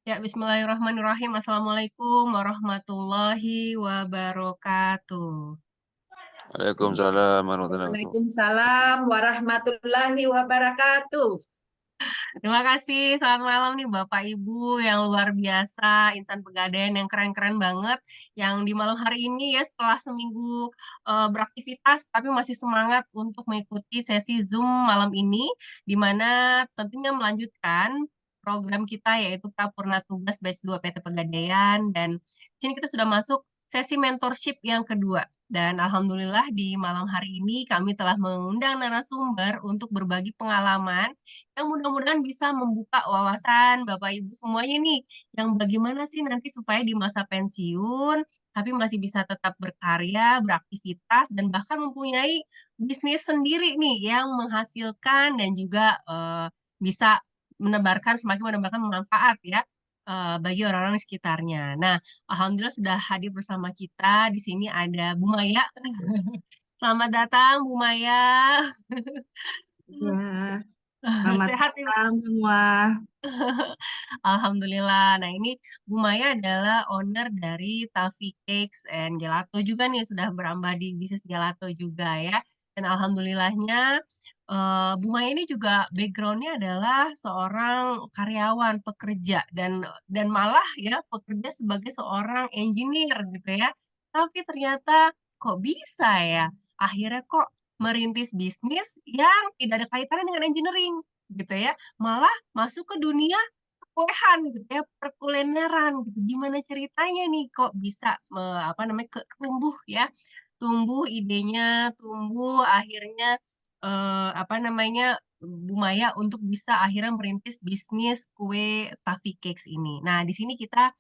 Ya, bismillahirrahmanirrahim. Assalamualaikum warahmatullahi wabarakatuh. Waalaikumsalam warahmatullahi wabarakatuh. Waalaikumsalam warahmatullahi wabarakatuh. Terima kasih. Selamat malam nih Bapak Ibu yang luar biasa, insan pegadaian yang keren-keren banget. Yang di malam hari ini ya setelah seminggu beraktivitas tapi masih semangat untuk mengikuti sesi Zoom malam ini, di mana tentunya melanjutkan program kita yaitu Prapurna Tugas Batch 2 PT Pegadaian, dan di sini kita sudah masuk sesi mentorship yang kedua. Dan alhamdulillah di malam hari ini kami telah mengundang narasumber untuk berbagi pengalaman yang mudah-mudahan bisa membuka wawasan Bapak Ibu semuanya nih, yang bagaimana sih nanti supaya di masa pensiun, tapi masih bisa tetap berkarya, beraktivitas, dan bahkan mempunyai bisnis sendiri nih yang menghasilkan dan juga bisa semakin menebarkan manfaat ya bagi orang-orang di sekitarnya. Nah, alhamdulillah sudah hadir bersama kita. Di sini ada Bu Maya. Selamat datang, Bu Maya. Ya, selamat Sehat nih, malam semua. Alhamdulillah. Nah, ini Bu Maya adalah owner dari Taffy Cakes and Gelato juga nih, sudah berambah di bisnis gelato juga ya. Dan alhamdulillahnya Bu Maya ini juga backgroundnya adalah seorang karyawan, pekerja, dan malah ya pekerja sebagai seorang engineer gitu ya. Tapi ternyata kok bisa ya? Akhirnya kok merintis bisnis yang tidak ada kaitannya dengan engineering gitu ya, malah masuk ke dunia kuliahan gitu ya, perkulineran gitu. Gimana ceritanya nih kok bisa tumbuh ya, tumbuh idenya, tumbuh akhirnya Bu Maya untuk bisa akhirnya merintis bisnis kue Taffy Cakes ini. Nah, di sini kita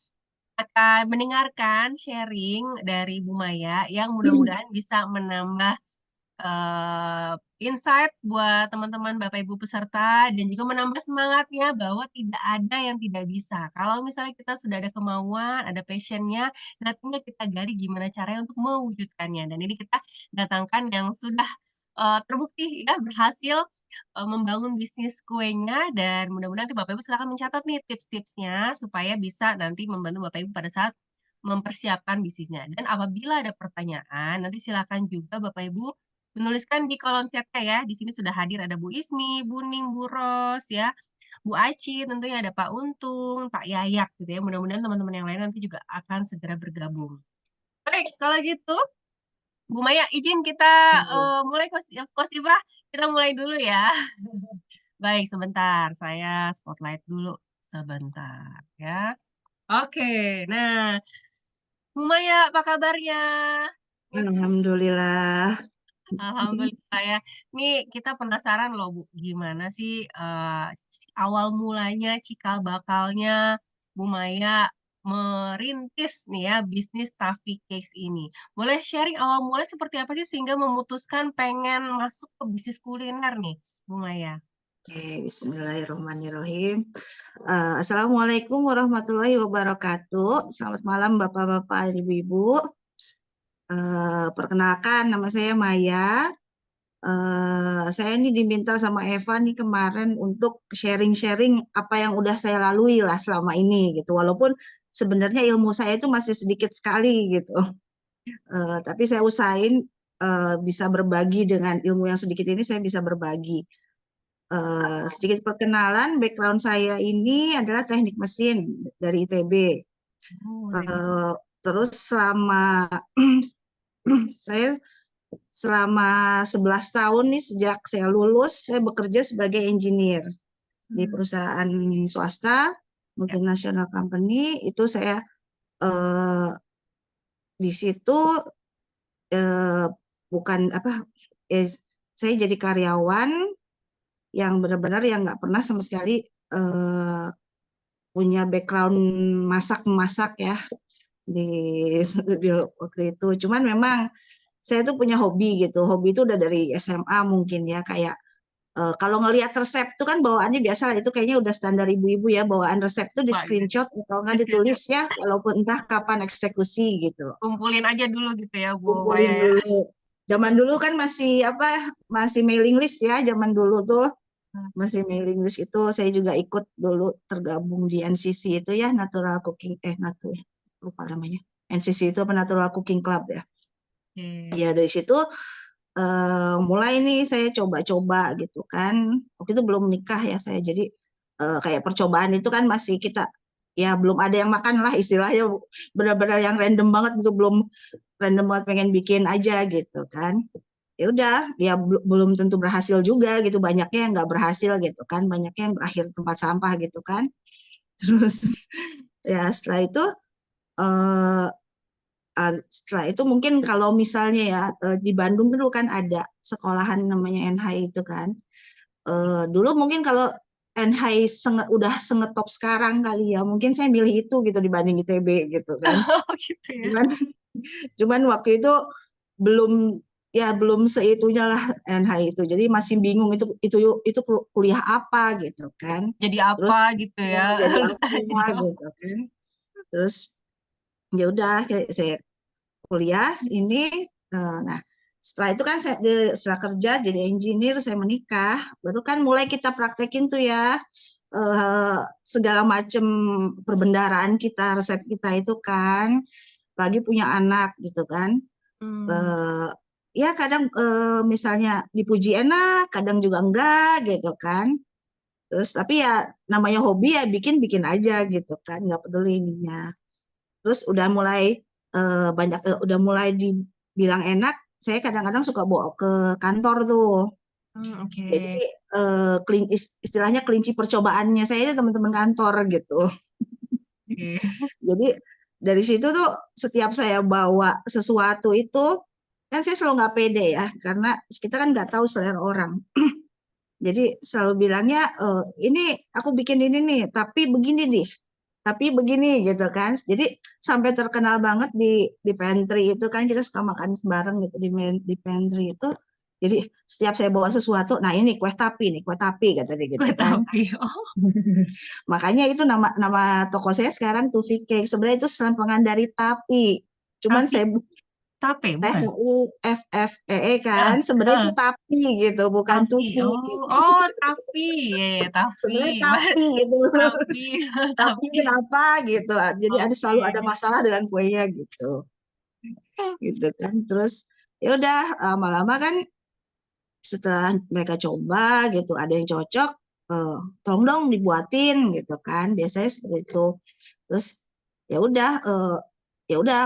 akan mendengarkan sharing dari Bu Maya yang mudah-mudahan bisa menambah insight buat teman-teman Bapak Ibu peserta dan juga menambah semangatnya bahwa tidak ada yang tidak bisa. Kalau misalnya kita sudah ada kemauan, ada passionnya, nantinya kita gali gimana caranya untuk mewujudkannya. Dan ini kita datangkan yang sudah terbukti ya berhasil membangun bisnis kuenya, dan mudah-mudahan nanti Bapak Ibu silakan mencatat nih tips-tipsnya supaya bisa nanti membantu Bapak Ibu pada saat mempersiapkan bisnisnya. Dan apabila ada pertanyaan, nanti silakan juga Bapak Ibu menuliskan di kolom chatnya ya. Di sini sudah hadir ada Bu Ismi, Bu Ning, Bu Ros ya, Bu Aci, tentunya ada Pak Untung, Pak Yayak gitu ya. Mudah-mudahan teman-teman yang lain nanti juga akan segera bergabung. Baik, kalau gitu Bu Maya izin kita mulai Kosibah, kita mulai dulu ya. Baik, sebentar. Saya spotlight dulu sebentar ya. Oke, nah Bu Maya apa kabarnya? Alhamdulillah. Alhamdulillah ya. Nih kita penasaran loh Bu, gimana sih awal mulanya, cikal bakalnya Bu Maya merintis nih ya bisnis Taffy Cakes ini. Boleh sharing awal mulai seperti apa sih sehingga memutuskan pengen masuk ke bisnis kuliner nih, Bu Maya? Oke, bismillahirrahmanirrahim. Assalamualaikum warahmatullahi wabarakatuh. Selamat malam Bapak-Bapak, Ibu-Ibu. Perkenalkan, nama saya Maya. Saya ini diminta sama Eva nih kemarin untuk sharing-sharing apa yang udah saya lalui lah selama ini gitu. Walaupun sebenarnya ilmu saya itu masih sedikit sekali gitu. Tapi saya usahain bisa berbagi dengan ilmu yang sedikit ini, saya bisa berbagi. Sedikit perkenalan, background saya ini adalah teknik mesin dari ITB. Terus saya selama 11 tahun nih sejak saya lulus, saya bekerja sebagai engineer di perusahaan swasta, multinational company. Itu saya di situ bukan saya jadi karyawan yang benar-benar yang nggak pernah sama sekali punya background masak-masak ya di studio waktu itu. Cuman memang saya tuh punya hobi gitu. Hobi itu udah dari SMA mungkin ya, kayak kalau ngelihat resep tuh kan bawaannya biasa lah, itu kayaknya udah standar ibu-ibu ya, bawaan resep tuh di screenshot atau nggak ditulis ya, walaupun entah kapan eksekusi gitu. Kumpulin aja dulu gitu ya Bu Maya Kumpulin ya. dulu. Zaman dulu kan masih mailing list ya, zaman dulu tuh. masih mailing list itu saya juga ikut dulu tergabung di NCC itu ya, Natural Cooking lupa namanya. NCC itu apa, Natural Cooking Club ya. Oke. Ya dari situ mulai nih saya coba-coba gitu kan. Waktu itu belum nikah ya saya, jadi kayak percobaan itu kan masih kita ya belum ada yang makan lah istilahnya, benar-benar yang random banget itu, belum random banget pengen bikin aja gitu kan. Ya udah ya belum tentu berhasil juga gitu, banyaknya yang nggak berhasil gitu kan, banyaknya yang berakhir tempat sampah gitu kan. Terus ya eh, setelah itu mungkin kalau misalnya ya di Bandung dulu kan ada sekolahan namanya NH itu kan. Dulu mungkin kalau NH udah sengetop sekarang kali ya, mungkin saya milih itu gitu dibanding ITB gitu kan. Oh gitu ya. Cuman cuman waktu itu belum belum seitunya lah NH itu. Jadi masih bingung itu kuliah apa gitu kan. Jadi apa Terus gitu ya jadi lulusannya, apa jadi apa. gitu kan. Terus ya udah saya kuliah ini. Nah, setelah itu kan setelah kerja jadi engineer, saya menikah, baru kan mulai kita praktekin tuh ya segala macam perbendaharaan kita, resep kita itu kan, lagi punya anak gitu kan. Hmm, eh, Ya kadang misalnya dipuji enak, kadang juga enggak gitu kan. Terus tapi ya namanya hobi ya bikin-bikin aja gitu kan, nggak peduli ininya. Terus udah mulai dibilang enak, saya kadang-kadang suka bawa ke kantor tuh. Jadi oke. istilahnya kelinci percobaannya saya ini teman-teman kantor gitu. Oke. Jadi dari situ tuh setiap saya bawa sesuatu itu kan saya selalu nggak pede ya, karena kita kan nggak tahu selera orang. Jadi selalu bilangnya ini aku bikin ini nih, tapi begini nih, tapi begini gitu kan. Jadi sampai terkenal banget di pantry itu kan, kita suka makan bareng gitu di pantry itu. Jadi setiap saya bawa sesuatu, nah ini kue tapi kata dia gitu Kue kan. tapi. Oh, Makanya itu nama nama toko saya sekarang Tufi Cake. Sebenarnya itu serampangan dari tapi. Cuman tapi saya tape bukan? TUFFEE Heeh, kan, sebenarnya itu heeh. tapi gitu, bukan Taffy. tufu Oh, gitu. oh, Taffy. Ya, ya, Taffy. Sebenarnya tapi gitu. Taffy. Tapi Taffy. kenapa gitu? Jadi selalu ada Oke. masalah dengan kuenya gitu, gitu kan. Terus ya udah lama-lama kan setelah mereka coba gitu, ada yang cocok, eh, tolong dong dibuatin gitu kan. Biasanya seperti itu. Terus ya udah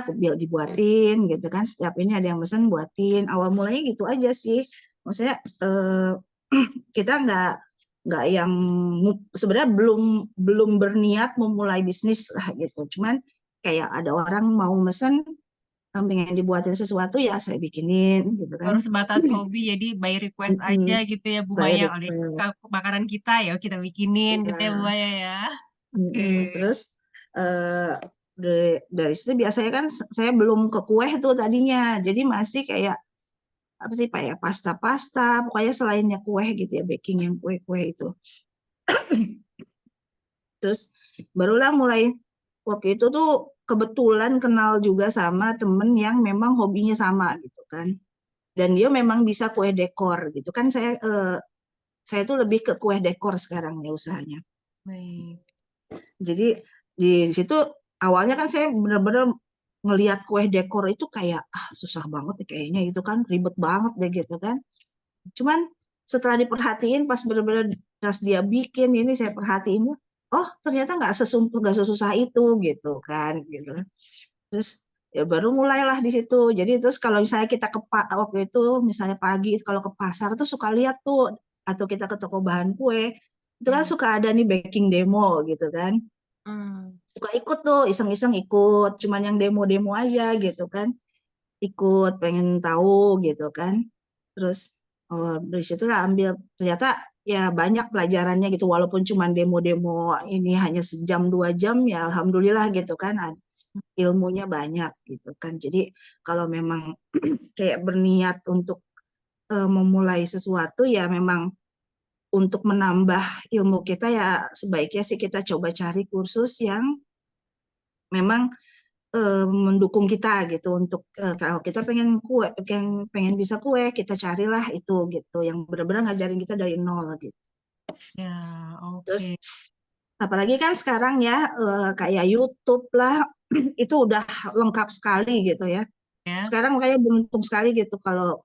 aku biar dibuatin gitu kan. Setiap ini ada yang mesen buatin. Awal mulanya gitu aja sih. Maksudnya kita nggak yang sebenarnya belum belum berniat memulai bisnis lah gitu. Cuman kayak ada orang mau mesen pengen dibuatin sesuatu ya saya bikinin gitu kan. Baru sebatas hobi, jadi by request aja Mm-mm. gitu ya Bu By Maya. Oleh request. makanan kita ya kita bikinin gitu ya Bu Ya. Maya ya. Oke. Terus eh, dari situ biasanya kan saya belum ke kue tuh tadinya, jadi masih kayak apa sih pak ya, pasta-pasta, pokoknya selainnya kue gitu ya, baking yang kue-kue itu. Terus barulah mulai waktu itu tuh kebetulan kenal juga sama temen yang memang hobinya sama gitu kan, dan dia memang bisa kue dekor gitu kan. Saya tuh lebih ke kue dekor sekarang ya usahanya. Baik. Jadi di situ awalnya kan saya benar-benar ngelihat kue dekor itu kayak susah banget ya kayaknya, itu kan ribet banget deh gitu kan. Cuman setelah diperhatiin pas benar-benar pas dia bikin ini saya perhatiin, oh ternyata nggak sesusah itu gitu kan gitu. Terus ya baru mulailah di situ. Jadi terus kalau misalnya kita waktu itu misalnya pagi kalau ke pasar tuh suka lihat tuh, atau kita ke toko bahan kue itu kan Hmm. suka ada nih baking demo gitu kan, Hmm. suka ikut tuh iseng-iseng ikut, cuman yang demo-demo aja gitu kan, ikut pengen tahu gitu kan. Terus dari situ lah ambil, ternyata ya banyak pelajarannya gitu, walaupun cuman demo-demo ini hanya sejam 2 jam ya alhamdulillah gitu kan, ilmunya banyak gitu kan. Jadi kalau memang kayak berniat untuk memulai sesuatu ya memang untuk menambah ilmu kita ya sebaiknya sih kita coba cari kursus yang memang mendukung kita gitu, untuk kalau kita pengen pengen bisa kue, kita carilah itu gitu yang benar-benar ngajarin kita dari nol gitu. Ya, Terus oke. apalagi kan sekarang ya kayak YouTube lah itu udah lengkap sekali gitu ya. Ya. Sekarang makanya beruntung sekali gitu kalau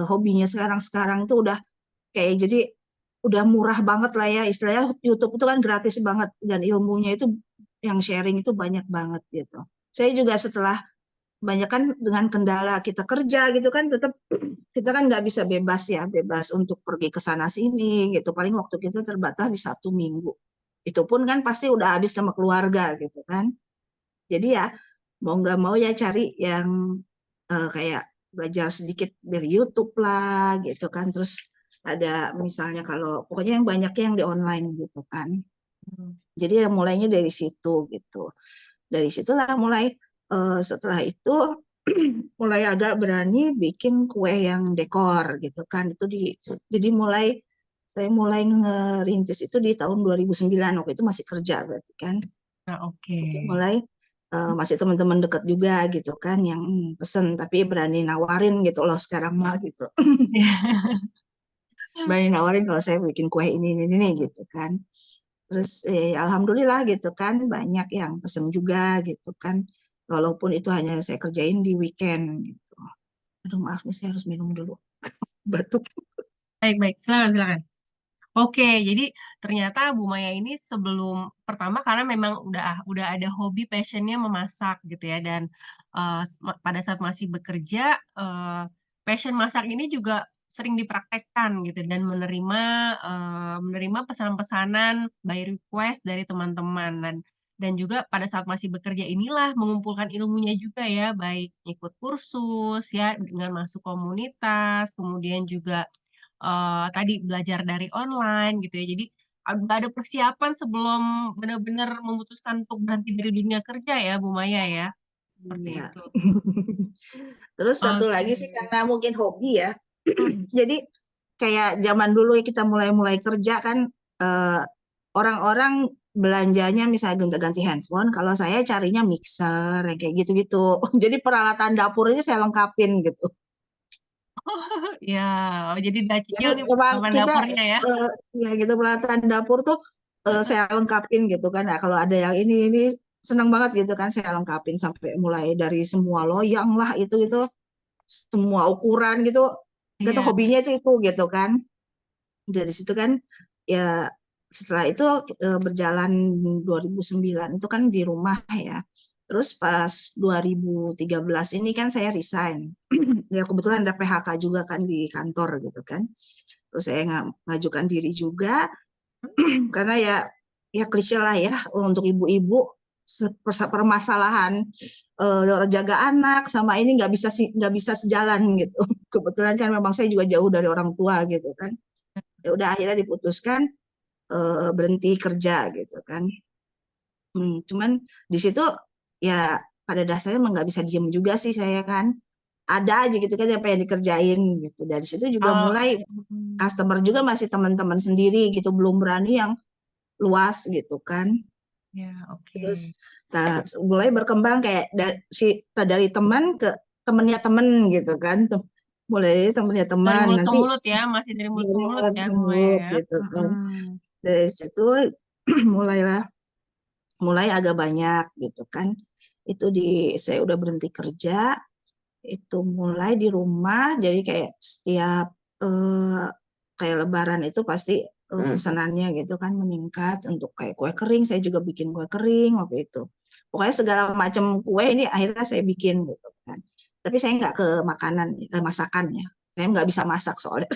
hobinya sekarang-sekarang tuh udah kayak jadi udah murah banget lah ya istilahnya YouTube itu kan gratis banget dan ilmunya itu yang sharing itu banyak banget gitu. Saya juga setelah banyak kan dengan kendala kita kerja gitu kan tetap kita kan nggak bisa bebas ya bebas untuk pergi ke sana sini gitu paling waktu kita terbatas di Sabtu Minggu itu pun kan pasti udah habis sama keluarga gitu kan jadi ya mau nggak mau ya cari yang kayak belajar sedikit dari YouTube lah gitu kan terus ada misalnya kalau pokoknya yang banyaknya yang di online gitu kan Hmm. jadi ya mulainya dari situ gitu dari situlah mulai setelah itu mulai agak berani bikin kue yang dekor gitu kan itu jadi saya mulai ngerintis itu di tahun 2009 waktu itu masih kerja berarti kan Nah, oke. itu mulai masih teman-teman dekat juga gitu kan yang pesen tapi berani nawarin gitu loh sekarang mah gitu berani nawarin kalau saya bikin kue ini gitu kan terus alhamdulillah gitu kan banyak yang pesen juga gitu kan walaupun itu hanya saya kerjain di weekend gitu aduh maaf nih saya harus minum dulu batuk. Baik, baik. Silakan, silakan. Oke, jadi ternyata Bu Maya ini sebelum pertama karena memang udah ada hobi passionnya memasak gitu ya dan pada saat masih bekerja passion masak ini juga sering dipraktekkan gitu dan menerima pesanan-pesanan by request dari teman-teman dan juga pada saat masih bekerja inilah mengumpulkan ilmunya juga ya baik ikut kursus ya dengan masuk komunitas kemudian juga tadi belajar dari online gitu ya. Jadi nggak ada persiapan sebelum benar-benar memutuskan untuk berhenti dari dunia kerja ya, Bu Maya ya. Seperti Iya. itu. Terus satu Oke. lagi sih karena mungkin hobi ya jadi kayak zaman dulu ya kita mulai-mulai kerja kan eh, orang-orang belanjanya misalnya ganti-ganti handphone, kalau saya carinya mixer yang kayak gitu-gitu. Jadi peralatan dapur ini saya lengkapin gitu. Ya, oh, jadi udah Jadi cicil nih memang perlengkapan kita dapurnya ya. ya gitu peralatan dapur tuh saya lengkapin gitu kan. Nah, kalau ada yang ini seneng banget gitu kan saya lengkapin sampai mulai dari semua loyang lah itu semua ukuran gitu. Gitu Iya. hobinya itu gitu kan. Dari situ kan ya setelah itu berjalan 2009 itu kan di rumah ya. Terus pas 2013 ini kan saya resign. Ya kebetulan ada PHK juga kan di kantor gitu kan. Terus saya ngajukan diri juga karena ya klise lah ya untuk ibu-ibu permasalahan jaga anak sama ini nggak bisa sejalan gitu. Kebetulan kan memang saya juga jauh dari orang tua gitu kan. Ya udah akhirnya diputuskan berhenti kerja gitu kan. Cuman di situ ya pada dasarnya emang nggak bisa diem juga sih saya kan. Ada aja gitu kan apa yang dikerjain gitu. Dari situ juga Oh, mulai customer juga masih teman-teman sendiri gitu, belum berani yang luas gitu kan. ya, Terus oke. mulai berkembang kayak dari teman ke temennya temen gitu kan. Mulai dari temennya Dari teman mulut ke nanti mulut ya, masih dari mulut ke mulut ya, Bu Maya ya. gitu kan. Mm-mm. Dari situ mulailah mulai agak banyak gitu kan. Itu saya udah berhenti kerja, itu mulai di rumah, jadi kayak setiap eh, kayak Lebaran itu pasti pesanannya gitu kan meningkat untuk kayak kue kering. Saya juga bikin kue kering waktu itu. Pokoknya segala macam kue ini akhirnya saya bikin gitu kan. Tapi saya nggak ke makanan, masakan ya. Saya nggak bisa masak soalnya.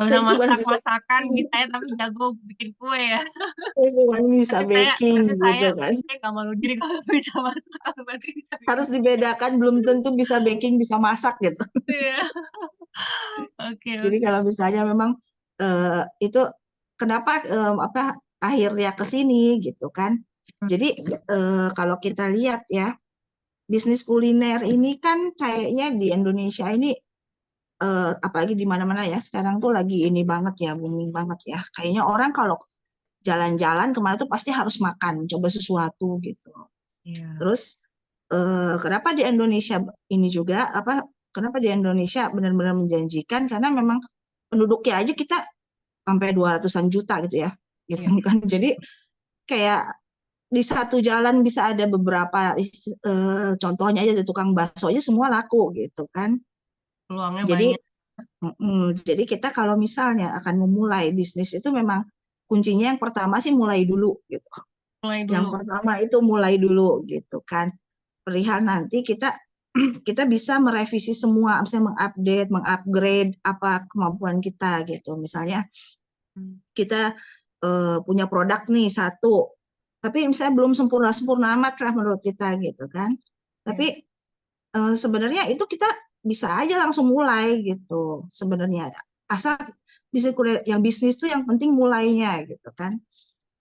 Gak Saya usah cuma bisa masak-masakan, bisa ya, tapi jago bikin kue ya. saya cuma bisa Berarti saya, baking berarti saya, gitu kan. berarti saya gak malu diri kalau bisa masak. Berarti bisa bikin Harus kue. dibedakan belum tentu bisa baking bisa masak gitu. Iya. Oke, Jadi oke. kalau misalnya memang itu kenapa apa akhirnya ke sini gitu kan. Jadi kalau kita lihat ya bisnis kuliner ini kan kayaknya di Indonesia ini apalagi di mana-mana ya sekarang tuh lagi ini banget ya booming banget ya. Kayaknya orang kalau jalan-jalan kemana tuh pasti harus makan, coba sesuatu gitu. Iya. Terus kenapa di Indonesia ini juga apa kenapa di Indonesia benar-benar menjanjikan karena memang penduduknya aja kita sampai 200-an juta gitu ya. Gitu Iya, kan. Jadi kayak di satu jalan bisa ada beberapa contohnya aja di tukang bakso aja semua laku gitu kan. peluangnya Jadi banyak. jadi kita kalau misalnya akan memulai bisnis itu memang kuncinya yang pertama sih mulai dulu gitu. Mulai Yang dulu. pertama itu mulai dulu gitu kan. Perihal nanti kita kita bisa merevisi semua, bisa mengupdate, mengupgrade apa kemampuan kita gitu. Misalnya Hmm. kita punya produk nih satu, tapi misalnya belum sempurna-sempurna amat lah menurut kita gitu kan. Ya. Tapi sebenarnya itu kita bisa aja langsung mulai gitu sebenarnya. Asal bisa yang bisnis tuh yang penting mulainya gitu kan.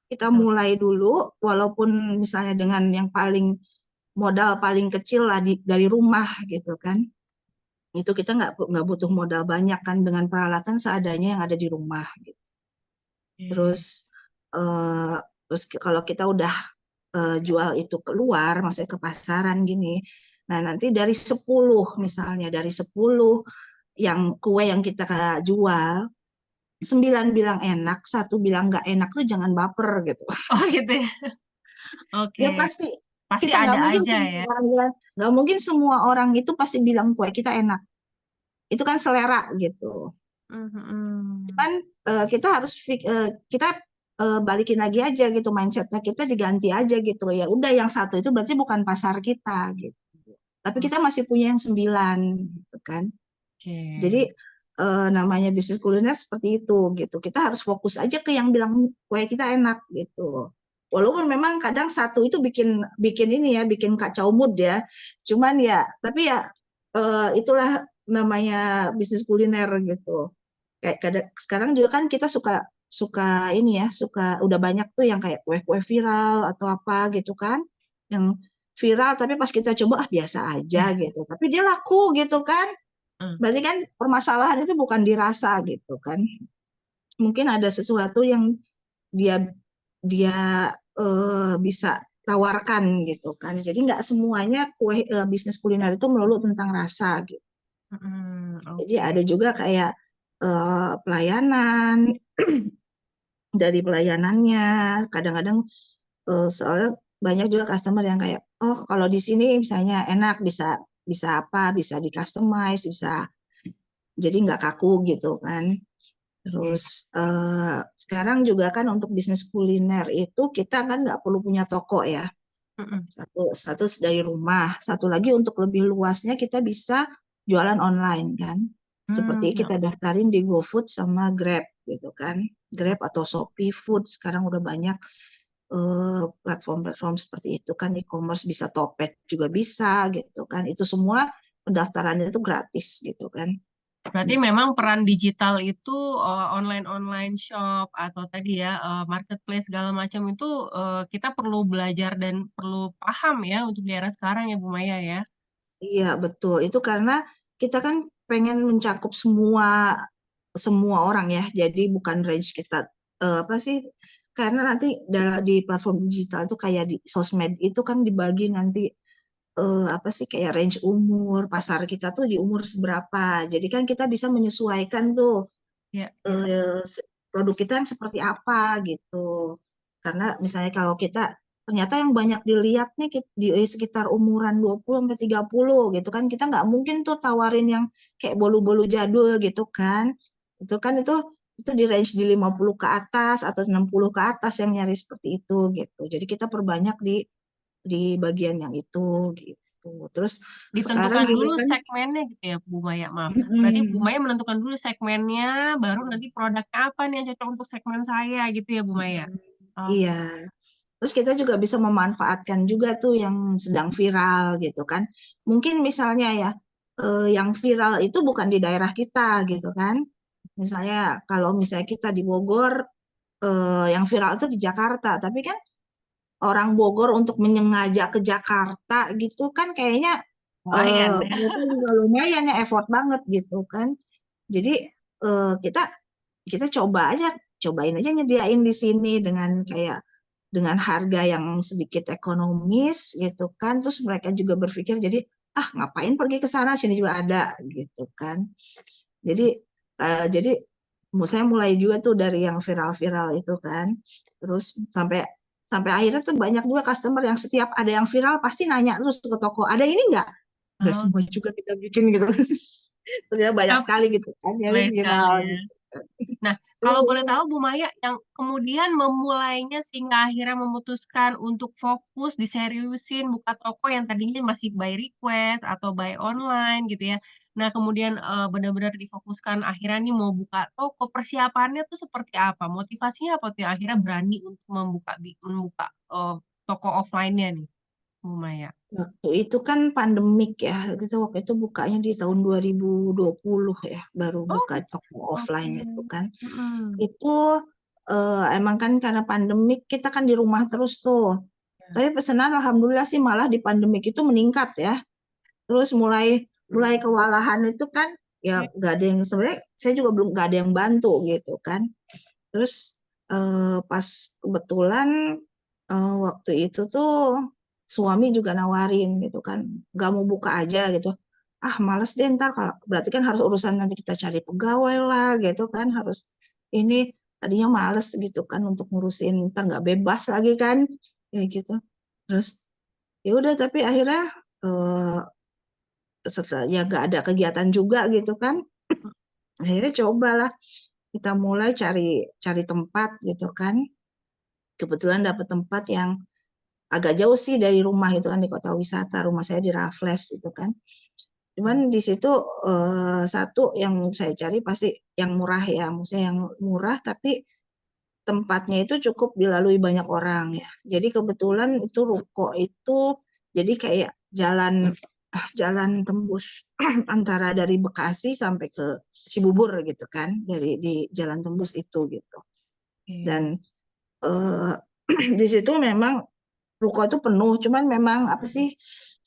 Kita Betul. mulai dulu walaupun misalnya dengan yang paling modal paling kecil lah dari rumah gitu kan. Itu kita nggak butuh modal banyak kan dengan peralatan seadanya yang ada di rumah gitu. Oke. Terus eh, terus kalau kita udah jual itu keluar, maksudnya ke pasaran gini. Nah, nanti dari 10 misalnya, dari 10 yang kue yang kita jual, 9 bilang enak, satu bilang nggak enak tuh jangan baper gitu. Oh gitu ya. Oke. Ya pasti, Pasti kita ada nggak mungkin aja semua ya. orang bilang, nggak mungkin semua orang itu pasti bilang kue kita enak. Itu kan selera gitu. Mhm. Cuman kita harus kita balikin lagi aja gitu mindsetnya kita diganti aja gitu ya udah yang satu itu berarti bukan pasar kita gitu tapi kita masih punya yang 9 gitu kan jadi Oke. namanya bisnis kuliner seperti itu gitu kita harus fokus aja ke yang bilang kue kita enak gitu walaupun memang kadang satu itu bikin bikin ini ya bikin kacau mood ya cuman ya tapi ya itulah namanya bisnis kuliner gitu kayak sekarang juga kan kita suka suka ini ya suka udah banyak tuh yang kayak kue-kue viral atau apa gitu kan yang viral tapi pas kita coba ah biasa aja gitu tapi dia laku gitu kan Hmm. berarti kan permasalahan itu bukan dirasa gitu kan mungkin ada sesuatu yang dia dia bisa tawarkan gitu kan jadi nggak semuanya bisnis kuliner itu melulu tentang rasa gitu jadi Oke. ada juga kayak pelayanan dari pelayanannya kadang-kadang soalnya banyak juga customer yang kayak oh kalau di sini misalnya enak bisa bisa apa bisa di customize bisa jadi nggak kaku gitu kan Oke. terus sekarang juga kan untuk bisnis kuliner itu kita kan nggak perlu punya toko ya Mm-mm. satu dari rumah satu lagi untuk lebih luasnya kita bisa jualan online kan seperti Ya. kita daftarin di GoFood sama Grab gitu kan Grab atau Shopee Food sekarang udah banyak platform-platform seperti itu kan e-commerce bisa Topet juga bisa gitu kan itu semua pendaftarannya itu gratis gitu kan. Berarti memang peran digital itu online-online shop atau tadi ya marketplace segala macam itu kita perlu belajar dan perlu paham ya untuk di era sekarang ya Bu Maya ya. Iya betul itu karena kita kan pengen mencakup semua semua orang ya jadi bukan range kita apa sih karena nanti di platform digital itu kayak di sosmed itu kan dibagi nanti apa sih kayak range umur pasar kita tuh di umur seberapa jadi kan kita bisa menyesuaikan tuh Ya, ya. eh, produk kita yang seperti apa gitu. Karena misalnya kalau kita ternyata yang banyak dilihat nih di sekitar umuran 20 sampai 30 gitu kan kita nggak mungkin tuh tawarin yang kayak bolu-bolu jadul gitu kan. Itu kan di range di 50 ke atas atau 60 ke atas yang nyari seperti itu gitu. Jadi kita perbanyak di bagian yang itu gitu. Terus sekarang Ditentukan juga dulu kan segmennya gitu ya Bu Maya, maaf. Berarti Bu mm-mm, Maya menentukan dulu segmennya, baru nanti produknya apa nih yang cocok untuk segmen saya gitu ya Bu Maya. mm-mm. Iya, Oke. terus kita juga bisa memanfaatkan juga tuh yang sedang viral gitu kan. Mungkin misalnya ya, yang viral itu bukan di daerah kita gitu kan. Misalnya kalau misalnya kita di Bogor, yang viral itu di Jakarta. Tapi kan orang Bogor untuk menyengaja ke Jakarta gitu kan kayaknya Lumayan ya. mereka juga lumayan ya effort banget gitu kan. Jadi kita kita cobain aja nyediain di sini dengan kayak dengan harga yang sedikit ekonomis gitu kan terus mereka juga berpikir jadi ah ngapain pergi ke sana sini juga ada gitu kan jadi jadi saya mulai juga tuh dari yang viral-viral itu kan. Terus sampai sampai akhirnya tuh banyak juga customer yang setiap ada yang viral pasti nanya terus ke toko, ada ini nggak Oh, semua juga kita bikin gitu. Ternyata banyak gitu. sekali gitu kan yang Baik sekali viral ya. gitu. Nah, kalau boleh tahu Bu Maya, yang kemudian memulainya sehingga akhirnya memutuskan untuk fokus diseriusin buka toko yang tadinya masih by request atau by online gitu ya. Nah, kemudian benar-benar difokuskan akhirnya nih mau buka toko, persiapannya tuh seperti apa? Motivasinya apa tuh yang akhirnya berani untuk membuka toko offline-nya nih, Bu Maya? Waktu itu kan pandemik ya, kita waktu itu bukanya di tahun 2020 ya, baru Oh, buka toko oke. offline itu kan. Mm-mm. Itu emang kan karena pandemik kita kan di rumah terus tuh. Ya. Tapi pesanan alhamdulillah sih malah di pandemik itu meningkat ya. Terus mulai mulai kewalahan itu kan ya Oke. nggak ada yang sebenarnya saya juga belum nggak ada yang bantu gitu kan. Terus pas kebetulan waktu itu tuh suami juga nawarin gitu kan, nggak mau buka aja gitu. Ah males deh ntar kalau berarti kan harus urusan nanti kita cari pegawai lah gitu kan harus ini tadinya males gitu kan untuk ngurusin ntar nggak bebas lagi kan kayak gitu. Terus ya udah tapi akhirnya eh, setelah ya nggak ada kegiatan juga gitu kan akhirnya cobalah kita mulai cari cari tempat gitu kan kebetulan dapat tempat yang agak jauh sih dari rumah itu kan di kota wisata rumah saya di Raffles itu kan cuman di situ satu yang saya cari pasti yang murah ya maksudnya yang murah tapi tempatnya itu cukup dilalui banyak orang ya jadi kebetulan itu ruko itu jadi kayak jalan tembus antara dari Bekasi sampai ke Cibubur gitu kan dari di jalan tembus itu gitu Oke. dan eh, di situ memang ruko itu penuh cuman memang apa sih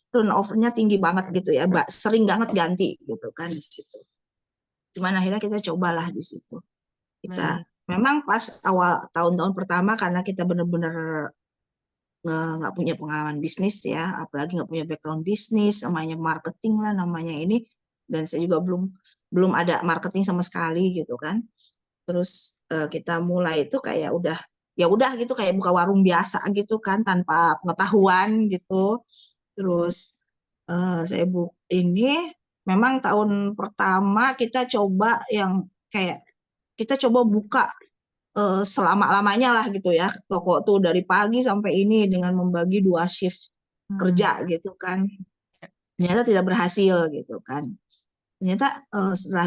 turnovernya tinggi banget gitu ya sering banget ganti gitu kan di situ cuman akhirnya kita cobalah di situ kita Baik. memang pas awal tahun-tahun pertama karena kita benar-benar nggak punya pengalaman bisnis ya apalagi nggak punya background bisnis namanya marketing lah namanya ini dan saya juga belum belum ada marketing sama sekali gitu kan terus kita mulai itu kayak udah ya udah gitu kayak buka warung biasa gitu kan tanpa pengetahuan gitu terus saya ini memang tahun pertama kita coba yang kayak kita coba buka selama-lamanya lah gitu ya toko tuh dari pagi sampai ini dengan membagi 2 shift Hmm. kerja gitu kan ternyata tidak berhasil gitu kan ternyata setelah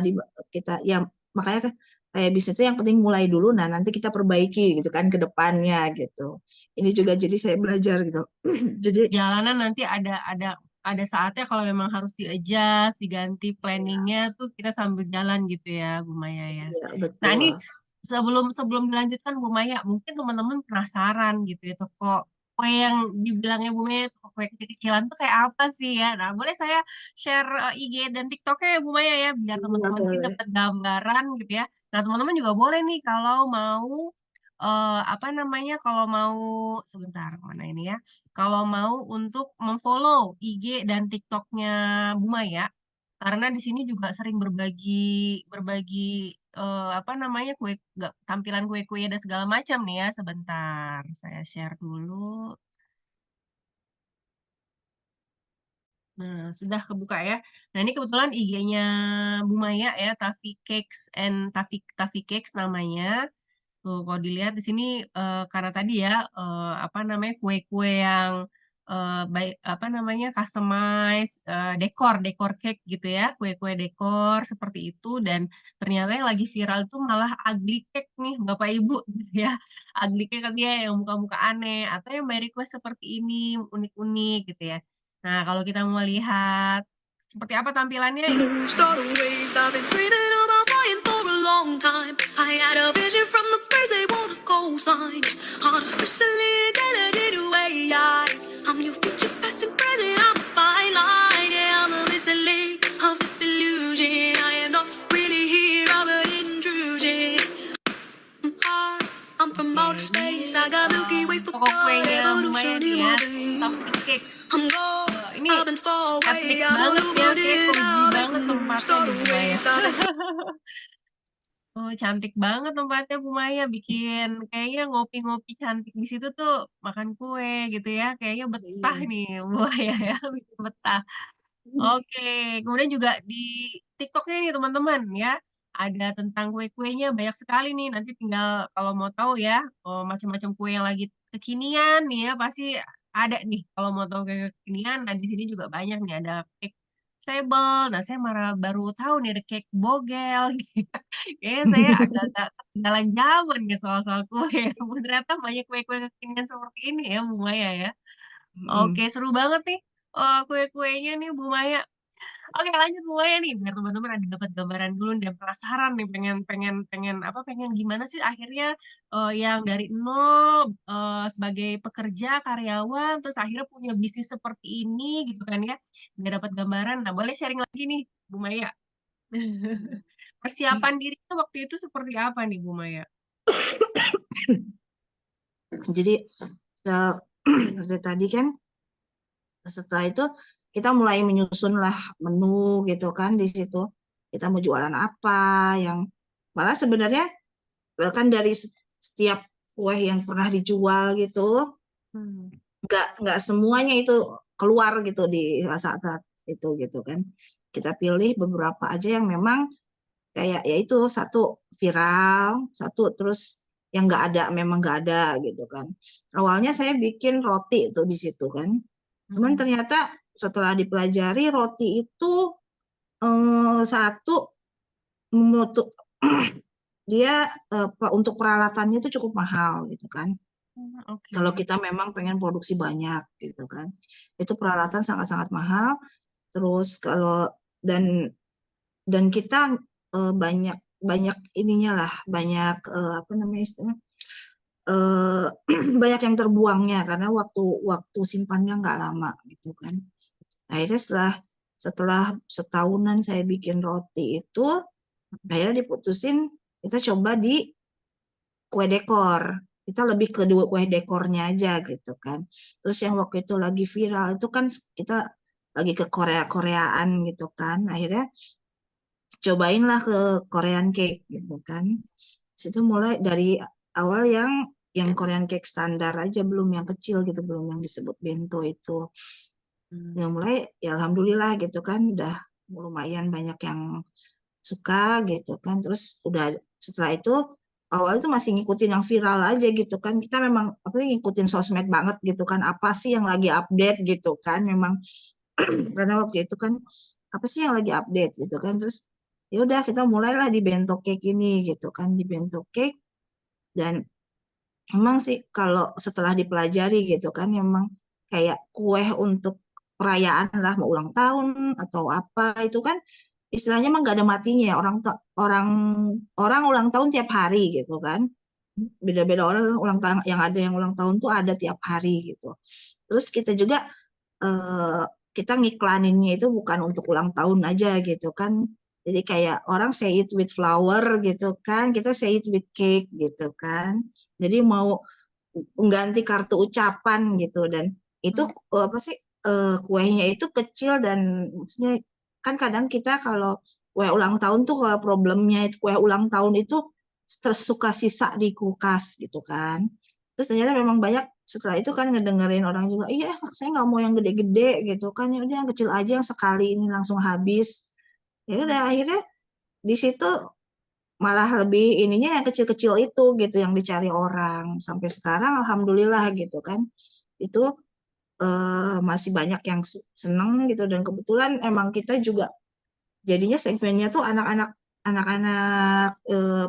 kita ya makanya kan kayak bisnis itu yang penting mulai dulu nah nanti kita perbaiki gitu kan ke depannya gitu ini juga jadi saya belajar gitu jadi Jalanan nanti ada saatnya kalau memang harus di-adjust, diganti planningnya tuh kita sambil jalan gitu ya, Bu Maya ya. ya Nah ini betul sebelum sebelum dilanjutkan Bu Maya, mungkin teman-teman penasaran gitu ya toko kue yang dibilangnya Bu Maya toko kue kecil-kecilan tuh kayak apa sih ya? Nah boleh saya share IG dan TikToknya ya Bu Maya ya, biar iya teman-teman sih boleh dapat gambaran gitu ya. Nah teman-teman juga boleh nih kalau mau apa namanya kalau mau sebentar mana ini ya kalau mau untuk memfollow IG dan TikToknya Bu Maya, karena di sini juga sering berbagi berbagi apa namanya tampilan kue-kue dan segala macam nih ya. Sebentar, saya share dulu. Nah, sudah kebuka ya. Nah, ini kebetulan IG-nya Bu Maya ya, Taffy Cakes namanya. Tuh, kalau dilihat di sini karena tadi ya apa namanya kue-kue yang baik apa namanya customize dekor dekor cake gitu ya kue-kue dekor seperti itu dan ternyata yang lagi viral itu malah ugly cake nih Bapak Ibu gitu ya ugly cake kan dia yang muka-muka aneh atau yang by request seperti ini unik-unik gitu ya. Nah kalau kita mau lihat seperti apa tampilannya ini Start waves. I've been dreaming about flying for a long time. I had a vision from the birds they want a coastline. Artificially intelligent way. I'm your future, past and present. I'm a fine line. Yeah, I'm a missing link of this illusion. I am not really here. I'm an intrusion. I'm from oke outer ini space. I got Milky Way for toko blood. kuenya Bu Maya Evolution nih in ya my veins. Toffee Cakes. I'm gold. Ini I've been far epik away. I know banget you ya, want kayak it cozy now. Make banget a move. tempatnya Start nih a Bu Maya. waves. I've been Oh, cantik banget tempatnya Bu Maya, bikin kayaknya ngopi-ngopi cantik di situ tuh, makan kue gitu ya, kayaknya betah Iya. nih Bu Maya ya, bikin betah. Oke, kemudian juga di TikTok-nya nih teman-teman ya, ada tentang kue-kuenya banyak sekali nih. Nanti tinggal kalau mau tahu ya, macam-macam kue yang lagi kekinian nih ya, pasti ada nih kalau mau tahu kue kekinian. Nah, di sini juga banyak nih, ada cake sable. Nah, saya malah baru tahu nih ada cake bogel gitu. Kayaknya saya agak-agak ketinggalan zaman nih soal-soal kue. Ternyata banyak kue-kue kekinian seperti ini ya, Bu Maya ya. Oke, Mm. seru banget nih kue-kuenya nih Bu Maya. Oke, lanjut Bu Maya nih, biar teman-teman ada dapat gambaran dulu dan penasaran nih pengen pengen pengen apa pengen gimana sih akhirnya yang dari nol sebagai pekerja karyawan terus akhirnya punya bisnis seperti ini gitu kan ya. Biar dapat gambaran. Nah, boleh sharing lagi nih Bu Maya. Persiapan dirinya waktu itu seperti apa nih Bu Maya? Jadi seperti tadi kan, setelah itu kita mulai menyusun lah menu gitu kan di situ. Kita mau jualan apa yang malah sebenarnya kan dari setiap kue yang pernah dijual gitu, Hmm. nggak semuanya itu keluar gitu di saat-saat itu gitu kan. Kita pilih beberapa aja yang memang kayak ya itu satu viral, satu terus yang nggak ada memang nggak ada gitu kan. Awalnya saya bikin roti itu di situ kan. Cuman Hmm. ternyata setelah dipelajari roti itu satu memutu dia untuk peralatannya itu cukup mahal gitu kan. Kalau Oke. kita memang pengen produksi banyak gitu kan, itu peralatan sangat-sangat mahal. Terus kalau dan kita banyak banyak ininya lah, banyak apa namanya istilahnya, eh, banyak yang terbuangnya karena waktu waktu simpannya nggak lama gitu kan. Akhirnya setelah setelah setahunan saya bikin roti itu, akhirnya diputusin kita coba di kue dekor. Kita lebih ke dua kue dekornya aja gitu kan. Terus yang waktu itu lagi viral itu kan kita lagi ke Korea-Koreaan gitu kan. Akhirnya cobainlah ke Korean cake gitu kan. Situ mulai dari awal yang Korean cake standar aja, belum yang kecil gitu, belum yang disebut bento itu. Hmm. Yang mulai ya alhamdulillah gitu kan, udah lumayan banyak yang suka gitu kan. Terus udah setelah itu awal itu masih ngikutin yang viral aja gitu kan. Kita memang apa ngikutin sosmed banget gitu kan. Apa sih yang lagi update gitu kan. Memang karena waktu itu kan apa sih yang lagi update gitu kan. Terus ya udah kita mulailah di bento cake ini gitu kan, di bento cake. Dan memang sih kalau setelah dipelajari gitu kan memang kayak kue untuk perayaan lah, mau ulang tahun atau apa itu kan istilahnya emang gak ada matinya ya. Orang orang ulang tahun tiap hari gitu kan. Beda-beda orang ulang tahun, yang ada yang ulang tahun tuh ada tiap hari gitu. Terus kita juga eh, kita ngiklaninnya itu bukan untuk ulang tahun aja gitu kan. Jadi kayak orang say it with flower gitu kan, kita say it with cake gitu kan. Jadi mau mengganti kartu ucapan gitu. Dan itu apa sih, kuenya itu kecil dan maksudnya kan kadang kita kalau kue ulang tahun tuh kalau problemnya itu kue ulang tahun itu suka sisa di kulkas gitu kan. Terus ternyata memang banyak setelah itu kan ngedengerin orang juga, iya saya nggak mau yang gede-gede gitu kan, ya udah yang kecil aja yang sekali ini langsung habis. Ya udah akhirnya di situ malah lebih ininya yang kecil-kecil itu gitu yang dicari orang. Sampai sekarang alhamdulillah gitu kan. Itu masih banyak yang seneng gitu, dan kebetulan emang kita juga jadinya segmennya tuh anak-anak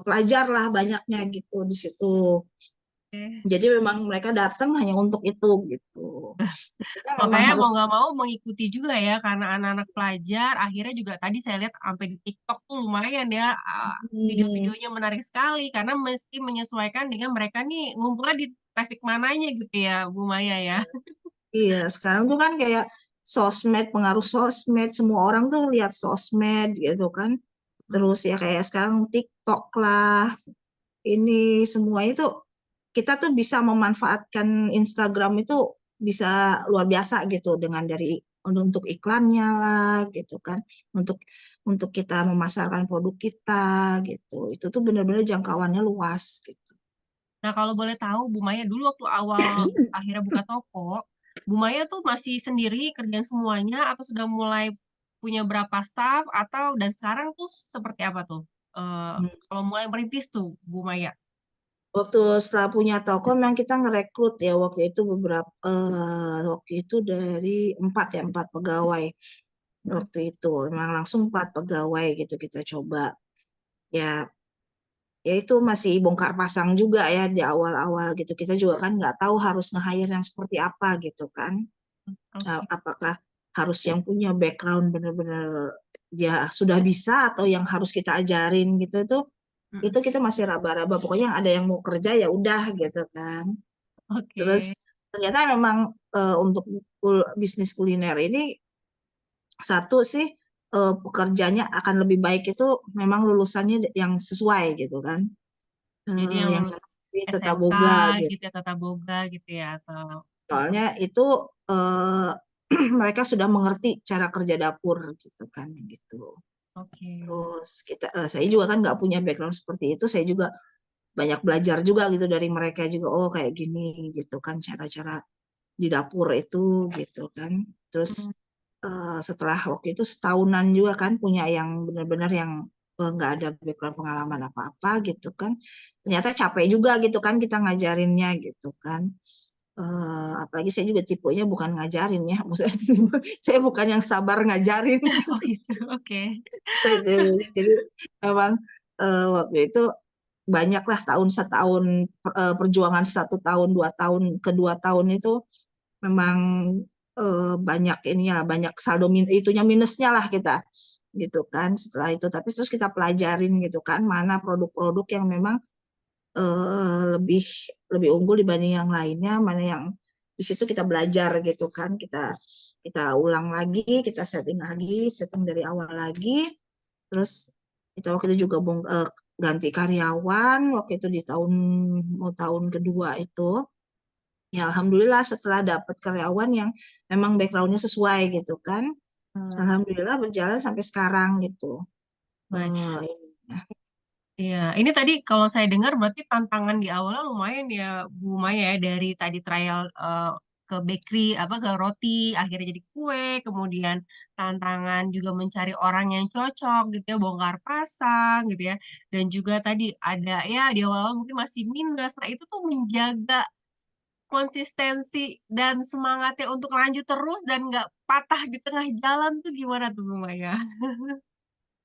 pelajar lah banyaknya gitu di situ. Oke. Jadi memang mereka datang hanya untuk itu gitu. Kita memang Makanya harus mau nggak mau mengikuti juga ya, karena anak-anak pelajar akhirnya juga tadi saya lihat sampai di TikTok tuh lumayan ya hmm, video-videonya menarik sekali karena mesti menyesuaikan dengan mereka nih ngumpulnya di traffic mananya gitu ya Bu Maya ya. iya sekarang tuh kan kayak sosmed, pengaruh sosmed, semua orang tuh lihat sosmed gitu kan. Hmm. Terus ya kayak sekarang TikTok lah, ini semua itu kita tuh bisa memanfaatkan Instagram itu bisa luar biasa gitu dengan dari untuk iklannya lah gitu kan, untuk untuk kita memasarkan produk kita gitu. Itu tuh benar-benar jangkauannya luas gitu. Nah, kalau boleh tahu Bu Maya dulu waktu awal akhirnya buka toko, Bu Maya tuh masih sendiri kerjaan semuanya atau sudah mulai punya berapa staff atau dan sekarang tuh seperti apa tuh? Kalau mulai merintis tuh Bu Maya. Waktu setelah punya toko memang kita ngerekrut ya waktu itu beberapa waktu itu dari empat pegawai waktu itu memang langsung 4 pegawai gitu kita coba ya ya itu masih bongkar pasang juga ya di awal-awal gitu kita juga kan nggak tahu harus nge-hire yang seperti apa gitu kan. Oke. Apakah harus yang punya background benar-benar ya sudah bisa atau yang harus kita ajarin gitu itu Mm-mm. kita masih raba-raba pokoknya yang ada yang mau kerja ya udah gitu kan. Terus Oke. ternyata memang untuk bisnis kuliner ini satu sih pekerjanya akan lebih baik itu memang lulusannya yang sesuai gitu kan. Jadi yang Yang lulus tata SMK boga gitu. gitu ya, tata boga gitu ya atau Soalnya itu eh, mereka sudah mengerti cara kerja dapur gitu kan gitu. oke. Terus saya juga kan nggak punya background seperti itu, saya juga banyak belajar juga gitu dari mereka juga. Oh kayak gini gitu kan cara-cara di dapur itu gitu kan. Terus Hmm, setelah waktu itu setahunan juga kan punya yang benar-benar yang nggak ada background pengalaman apa-apa gitu kan. Ternyata capek juga gitu kan kita ngajarinnya gitu kan. Apalagi saya juga tipenya bukan ngajarin ya, maksudnya saya bukan yang sabar ngajarin. oh gitu. Oke. Jadi memang waktu itu banyaklah tahun setahun perjuangan 1 tahun 2 tahun kedua tahun itu memang banyak ininya banyak saldo itunya minusnya lah kita gitu kan setelah itu tapi terus kita pelajarin gitu kan mana produk-produk yang memang lebih lebih unggul dibanding yang lainnya mana yang di situ kita belajar gitu kan kita ulang lagi kita setting dari awal lagi terus kita waktu itu juga ganti karyawan waktu itu di tahun kedua itu ya alhamdulillah setelah dapat karyawan yang memang backgroundnya sesuai gitu kan Hmm, alhamdulillah berjalan sampai sekarang gitu. baik. Ini. Iya, ini tadi kalau saya dengar berarti tantangan di awalnya lumayan ya Bu Maya ya dari tadi trial ke bakery apa ke roti akhirnya jadi kue, kemudian tantangan juga mencari orang yang cocok gitu ya, bongkar pasang gitu ya. Dan juga tadi ada ya di awal-awal mungkin masih minus. Nah, itu tuh menjaga konsistensi dan semangatnya untuk lanjut terus dan nggak patah di tengah jalan tuh gimana tuh Bu Maya?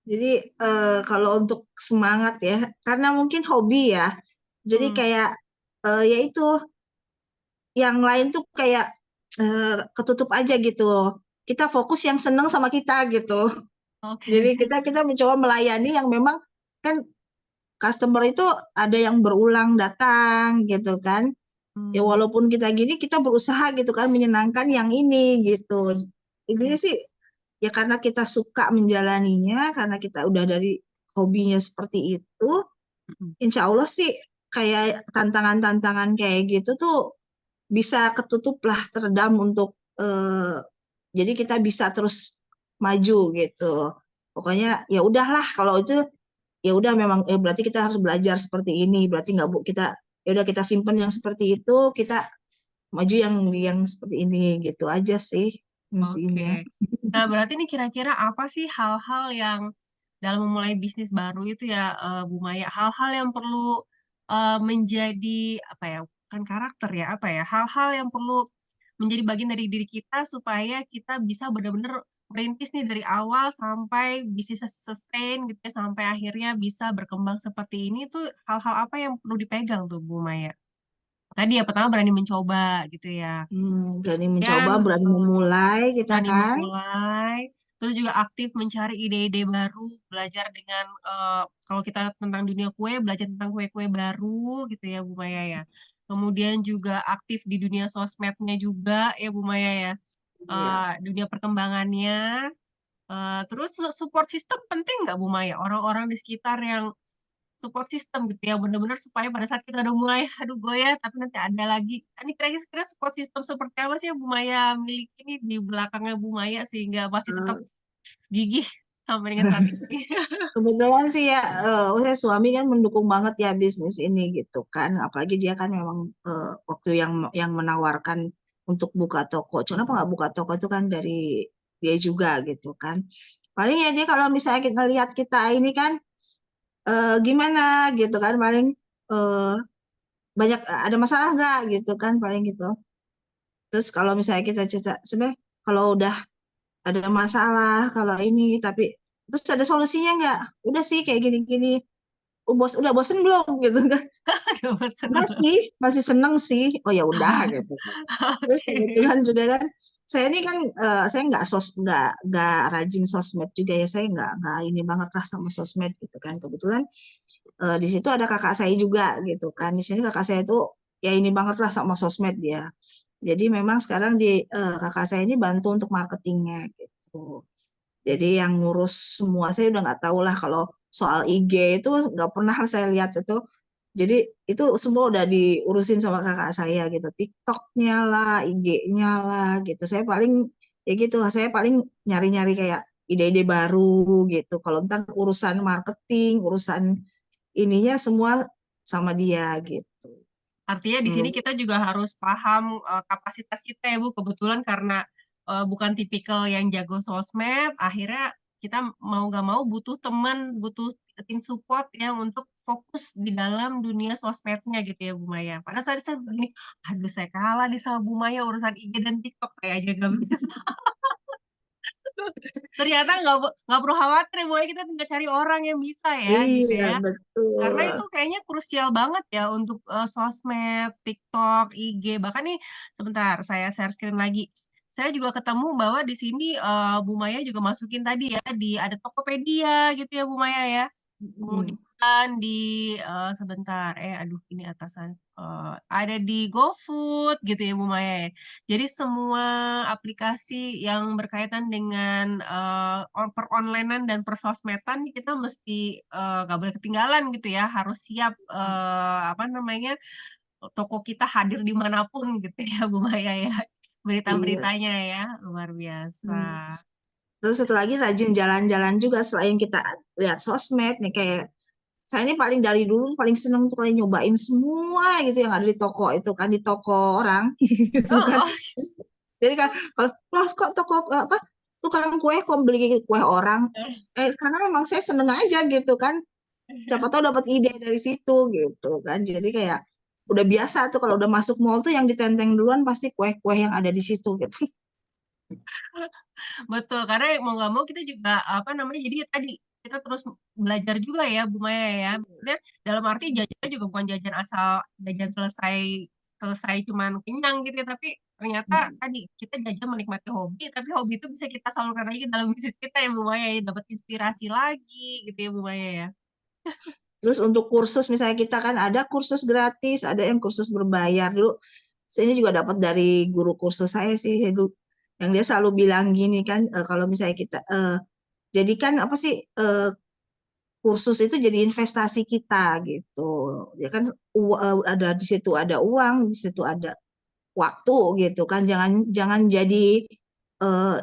Jadi kalau untuk semangat ya karena mungkin hobi ya jadi Hmm, kayak ya itu yang lain tuh kayak ketutup aja gitu kita fokus yang seneng sama kita gitu jadi oke. kita mencoba melayani yang memang kan customer itu ada yang berulang datang gitu kan ya Hmm, walaupun kita gini kita berusaha gitu kan menyenangkan yang ini gitu intinya oke. sih ya karena kita suka menjalaninya karena kita udah dari hobinya seperti itu Mm-mm. insya Allah sih kayak tantangan-tantangan kayak gitu tuh bisa ketutup lah teredam untuk jadi kita bisa terus maju gitu pokoknya ya udahlah kalau itu ya udah memang berarti kita harus belajar seperti ini berarti nggak bu kita ya udah kita simpen yang seperti itu kita maju yang seperti ini gitu aja sih Oke. intinya. Nah, berarti ini kira-kira apa sih hal-hal yang dalam memulai bisnis baru itu ya, Bu Maya, hal-hal yang perlu menjadi apa ya, bukan karakter ya, apa ya, hal-hal yang perlu menjadi bagian dari diri kita supaya kita bisa benar-benar merintis nih dari awal sampai bisa sustain gitu ya, sampai akhirnya bisa berkembang seperti ini tuh hal-hal apa yang perlu dipegang tuh Bu Maya? Tadi ya pertama berani mencoba gitu ya. Berani Dan mencoba berani memulai kita berani kan. memulai, terus juga aktif mencari ide-ide baru, belajar dengan kalau kita tentang dunia kue, belajar tentang kue-kue baru gitu ya Bu Maya ya. Kemudian juga aktif di dunia sosmednya juga ya Bu Maya ya. Iya. Dunia perkembangannya. Terus support system penting nggak Bu Maya? Orang-orang di sekitar yang support system gitu ya, bener-bener supaya pada saat kita udah mulai, aduh goyah, tapi nanti ada lagi. Ini kira-kira support system seperti apa sih yang Bu Maya miliki nih di belakangnya Bu Maya sehingga masih tetap Eh, gigih sampai dengan saat ini? Kebetulan sih ya, saya suami kan mendukung banget ya bisnis ini gitu kan. Apalagi dia kan memang waktu yang menawarkan untuk buka toko. Kenapa nggak buka toko itu kan dari dia juga gitu kan. Paling ya dia kalau misalnya kita lihat kita ini kan gimana gitu kan, paling eh, banyak ada masalah nggak gitu kan, paling gitu. Terus kalau misalnya kita cerita, sebenarnya kalau udah ada masalah, kalau ini, tapi terus ada solusinya nggak? Udah sih kayak gini-gini. Udah bosen belum gitu kan? Aduh bosen. Enggak sih, masih seneng sih. Oh ya udah gitu kan. Terus Oke. kebetulan juga kan, saya ini kan saya nggak rajin sosmed juga ya. Saya nggak ini banget lah sama sosmed gitu kan. Kebetulan di situ ada kakak saya juga gitu kan. Di sini kakak saya itu ya ini banget lah sama sosmed dia. Jadi memang sekarang kakak saya ini bantu untuk marketingnya gitu. Jadi yang ngurus semua saya udah nggak tahu lah, kalau soal IG itu nggak pernah saya lihat itu. Jadi itu semua udah diurusin sama kakak saya gitu. TikToknya lah, IG-nya lah gitu. Saya paling ya gitu. Saya paling nyari-nyari kayak ide-ide baru gitu. Kalau ntar urusan marketing, urusan ininya semua sama dia gitu. Artinya di sini Hmm, kita juga harus paham kapasitas kita ya Bu. Kebetulan karena bukan tipikal yang jago sosmed, akhirnya kita mau gak mau butuh teman, butuh tim support yang untuk fokus di dalam dunia sosmednya gitu ya Bu Maya. Pada saat saya begini, aduh saya kalah nih sama Bu Maya urusan IG dan TikTok saya aja gak bisa. Ternyata nggak perlu khawatir ya Bu Maya, kita tinggal cari orang yang bisa ya gitu iya ya. Karena betul. itu kayaknya krusial banget ya untuk sosmed, TikTok, IG. Bahkan nih, sebentar saya share screen lagi. Saya juga ketemu bahwa di sini Bu Maya juga masukin tadi ya di ada Tokopedia gitu ya Bu Maya ya. Hmm, Kemudian di sebentar, aduh ini atasan. Ada di GoFood gitu ya Bu Maya ya. Jadi semua aplikasi yang berkaitan dengan per-onlinean dan persosmedan nih kita mesti nggak boleh ketinggalan gitu ya, harus siap apa namanya, toko kita hadir dimanapun gitu ya Bu Maya ya, iya. berita-beritanya ya, luar biasa. Hmm. Terus satu lagi rajin jalan-jalan juga, selain kita lihat sosmed nih, kayak saya ini paling dari dulu paling seneng tuh kayak nyobain semua gitu yang ada di toko itu kan, di toko orang gitu kan. Oh, Jadi kan kalau "Wah, kok toko apa tukang kue kok beli kue orang?" Karena memang saya seneng aja gitu kan. Siapa tahu dapat ide dari situ gitu kan. Jadi kayak udah biasa tuh kalau udah masuk mall tuh yang ditenteng duluan pasti kue-kue yang ada di situ gitu. betul, karena mau nggak mau kita juga apa namanya, jadi ya tadi kita terus belajar juga ya Bu Maya ya. Maksudnya dalam arti jajannya juga bukan jajan asal jajan selesai selesai cuman kenyang gitu ya, tapi ternyata tadi kita jajan menikmati hobi, tapi hobi itu bisa kita salurkan lagi dalam bisnis kita ya Bu Maya ya, dapat inspirasi lagi gitu ya Bu Maya ya. Terus untuk kursus misalnya kita kan ada kursus gratis, ada yang kursus berbayar. Dulu saya ini juga dapat dari guru kursus saya sih, yang dia selalu bilang gini kan, kalau misalnya kita jadikan apa sih, kursus itu jadi investasi kita gitu. Ya kan ada di situ ada uang, di situ ada waktu gitu kan. Jangan jangan jadi eh,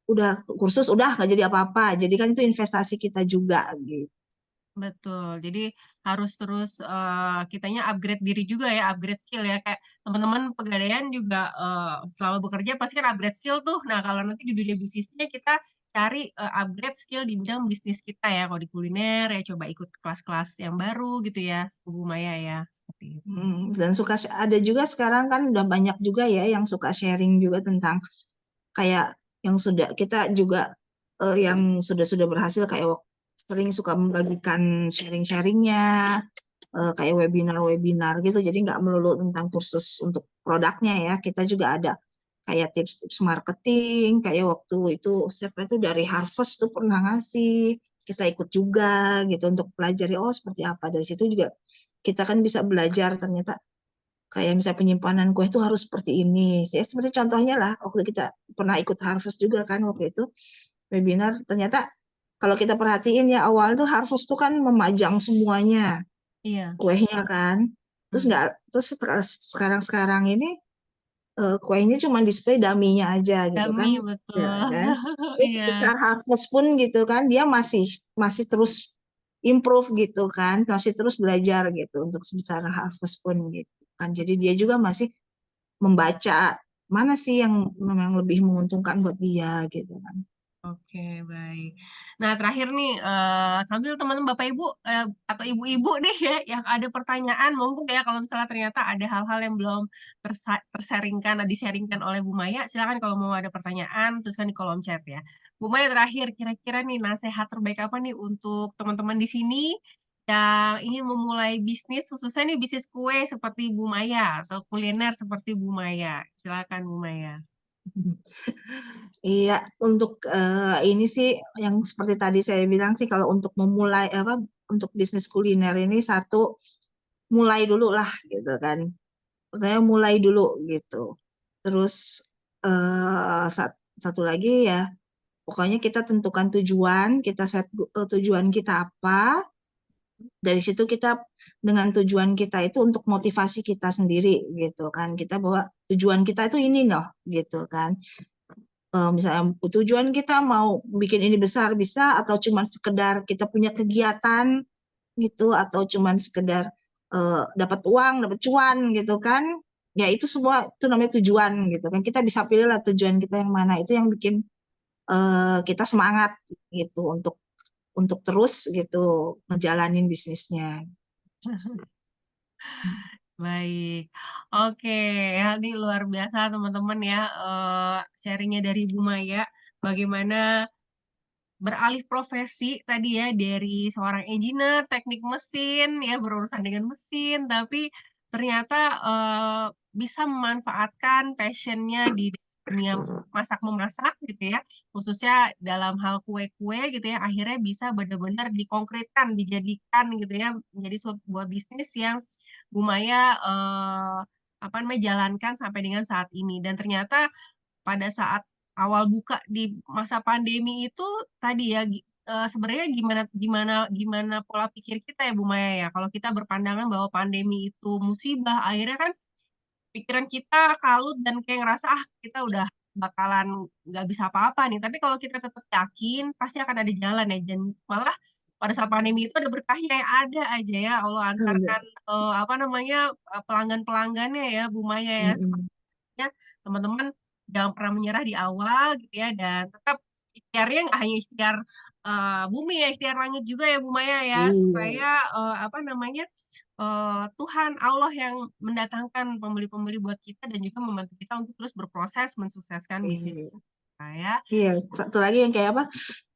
udah kursus udah nggak jadi apa-apa. Jadi kan itu investasi kita juga gitu. Betul. Jadi harus terus kitanya upgrade diri juga ya, upgrade skill ya. Kayak teman-teman pegadaian juga selama bekerja pasti kan upgrade skill tuh. Nah, kalau nanti di dunia bisnisnya kita cari upgrade skill di bidang bisnis kita ya. Kalau di kuliner ya coba ikut kelas-kelas yang baru gitu ya, Bu Maya ya. Seperti itu. Dan suka ada juga sekarang kan udah banyak juga ya yang suka sharing juga tentang kayak yang sudah kita juga yang sudah berhasil kayak sering suka membagikan sharing-sharingnya, kayak webinar-webinar gitu. Jadi nggak melulu tentang kursus untuk produknya ya. Kita juga ada kayak tips-tips marketing. Kayak waktu itu siapa itu dari Harvest tuh pernah ngasih. Kita ikut juga gitu untuk pelajari oh seperti apa. Dari situ juga kita kan bisa belajar ternyata kayak misalnya penyimpanan kue itu harus seperti ini. Ya, seperti contohnya lah waktu kita pernah ikut Harvest juga kan waktu itu webinar. Ternyata kalau kita perhatiin ya awal tuh Harvest tuh kan memajang semuanya. Iya. kuenya kan. Terus Hmm. nggak, terus sekarang ini kuenya cuma display daminya aja gitu kan, Dami ya betul. kan. Terus Iya. sebesar Harvest pun gitu kan, dia masih masih terus improve gitu kan, masih terus belajar gitu untuk sebesar Harvest pun gitu kan. Jadi dia juga masih membaca mana sih yang memang lebih menguntungkan buat dia gitu kan. Oke, baik. Nah, terakhir nih, sambil teman-teman Bapak Ibu atau Ibu-ibu deh ya, yang ada pertanyaan, monggo ya kalau misalnya ternyata ada hal-hal yang belum disaringkan oleh Bu Maya, silakan kalau mau ada pertanyaan, tuliskan di kolom chat ya. Bu Maya terakhir, kira-kira nih nasihat terbaik apa nih untuk teman-teman di sini yang ingin memulai bisnis, khususnya nih bisnis kue seperti Bu Maya atau kuliner seperti Bu Maya. Silakan Bu Maya. Iya, untuk ini sih yang seperti tadi saya bilang sih, kalau untuk memulai apa, untuk bisnis kuliner ini, satu, mulai dulu lah gitu kan. Pertama mulai dulu gitu. Terus satu lagi ya, pokoknya kita tentukan tujuan, kita set tujuan kita apa. Dari situ kita, dengan tujuan kita itu untuk motivasi kita sendiri gitu kan. Kita bahwa tujuan kita itu ini loh gitu kan. Misalnya tujuan kita mau bikin ini besar bisa, atau cuma sekedar kita punya kegiatan gitu, atau cuma sekedar dapat uang, dapat cuan gitu kan. Ya itu semua itu namanya tujuan gitu kan. Kita bisa pilih lah tujuan kita yang mana, itu yang bikin kita semangat gitu untuk terus gitu ngejalanin bisnisnya. Baik, oke, ya ini luar biasa teman-teman ya, sharingnya dari Bu Maya, bagaimana beralih profesi tadi ya dari seorang engineer teknik mesin ya berurusan dengan mesin, tapi ternyata bisa memanfaatkan passionnya di dunia masak memasak gitu ya, khususnya dalam hal kue-kue gitu ya, akhirnya bisa benar-benar dikonkretkan, dijadikan gitu ya, menjadi sebuah bisnis yang Bu Maya apa namanya jalankan sampai dengan saat ini, dan ternyata pada saat awal buka di masa pandemi itu tadi ya, sebenarnya gimana gimana gimana pola pikir kita ya Bu Maya ya, kalau kita berpandangan bahwa pandemi itu musibah, akhirnya kan pikiran kita kalut dan kayak ngerasa, "Ah, kita udah bakalan nggak bisa apa-apa nih." Tapi kalau kita tetap yakin, pasti akan ada jalan ya, dan malah pada saat pandemi itu ada berkahnya yang ada aja ya Allah antarkan, apa namanya, pelanggan-pelanggannya ya Bu Maya ya. Mm-mm. Ya, teman-teman jangan pernah menyerah di awal gitu ya, dan tetap ikhtiarnya nggak hanya ikhtiar bumi ya, ikhtiar langit juga ya Bu Maya ya, Iya, supaya apa namanya, Tuhan Allah yang mendatangkan pembeli-pembeli buat kita dan juga membantu kita untuk terus berproses mensukseskan bisnis iya. kita ya. Iya, satu lagi yang kayak apa?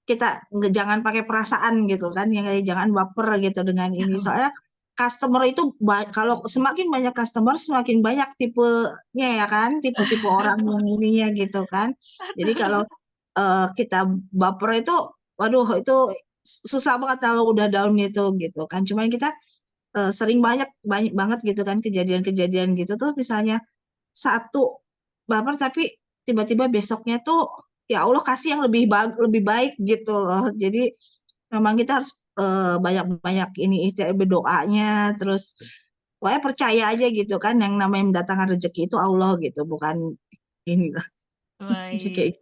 Kita jangan pakai perasaan gitu kan, yang kayak jangan baper gitu dengan ini. Soalnya customer itu kalau semakin banyak customer, semakin banyak tipenya ya kan, tipe-tipe orang yang ininya gitu kan. Jadi kalau kita baper itu, waduh itu susah banget kalau udah down gitu kan. Cuman kita sering banyak banyak banget gitu kan kejadian-kejadian gitu tuh, misalnya satu baper tapi tiba-tiba besoknya tuh ya Allah kasih yang lebih baik gitu loh. Jadi memang kita harus banyak-banyak ini istilah berdoanya, terus pokoknya percaya aja gitu kan, yang namanya mendatangkan rezeki itu Allah gitu, bukan ini lah. Baik. Kayak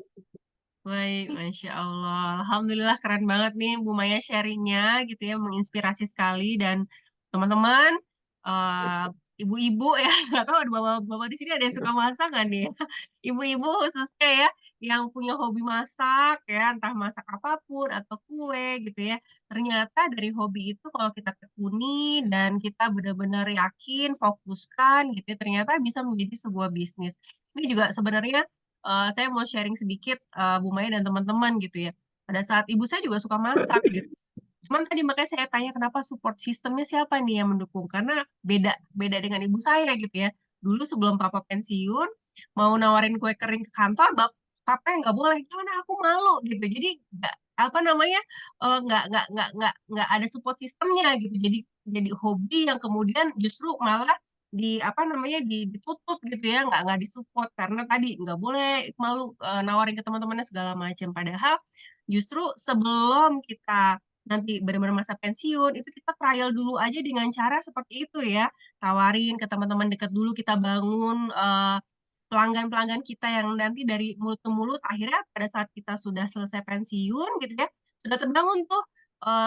Baik, Masya Allah. Alhamdulillah keren banget nih Bu Maya sharingnya gitu ya, menginspirasi sekali, dan teman-teman, eh, ibu-ibu ya, nggak tahu ada bapak-bapak di sini ada yang suka masak nggak nih? Ibu-ibu khususnya ya, yang punya hobi masak ya, entah masak apapun atau kue gitu ya. Ternyata dari hobi itu kalau kita tekuni dan kita benar-benar yakin, fokuskan gitu ya, ternyata bisa menjadi sebuah bisnis. Ini juga sebenarnya saya mau sharing sedikit Bu Maya dan teman-teman gitu ya. Pada saat ibu saya juga suka masak gitu. Cuman tadi makanya saya tanya kenapa support sistemnya siapa nih yang mendukung? Karena beda beda dengan ibu saya gitu ya. Dulu sebelum papa pensiun mau nawarin kue kering ke kantor, papa yang nggak boleh. Gimana aku malu gitu. Jadi nggak apa namanya nggak ada support sistemnya gitu. Jadi hobi yang kemudian justru malah di apa namanya ditutup gitu ya, nggak disupport karena tadi nggak boleh, malu nawarin ke teman-temannya segala macam. Padahal justru sebelum kita nanti benar-benar masa pensiun, itu kita trial dulu aja dengan cara seperti itu ya. Tawarin ke teman-teman dekat dulu, kita bangun pelanggan-pelanggan kita yang nanti dari mulut ke mulut, akhirnya pada saat kita sudah selesai pensiun gitu ya, sudah terbangun tuh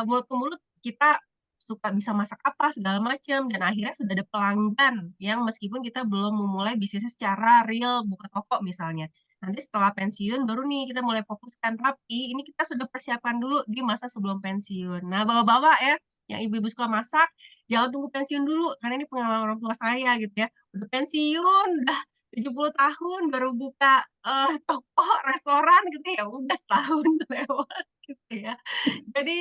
mulut ke mulut, kita suka bisa masak apa segala macam, dan akhirnya sudah ada pelanggan yang meskipun kita belum memulai bisnisnya secara real buka toko misalnya. Nanti setelah pensiun baru nih kita mulai fokuskan, tapi ini kita sudah persiapkan dulu di masa sebelum pensiun. Nah, bapak-bapak ya, yang ibu-ibu suka masak, jangan tunggu pensiun dulu, karena ini pengalaman orang tua saya gitu ya. Udah pensiun, udah 70 tahun baru buka toko restoran gitu ya, udah setahun lewat gitu ya. Jadi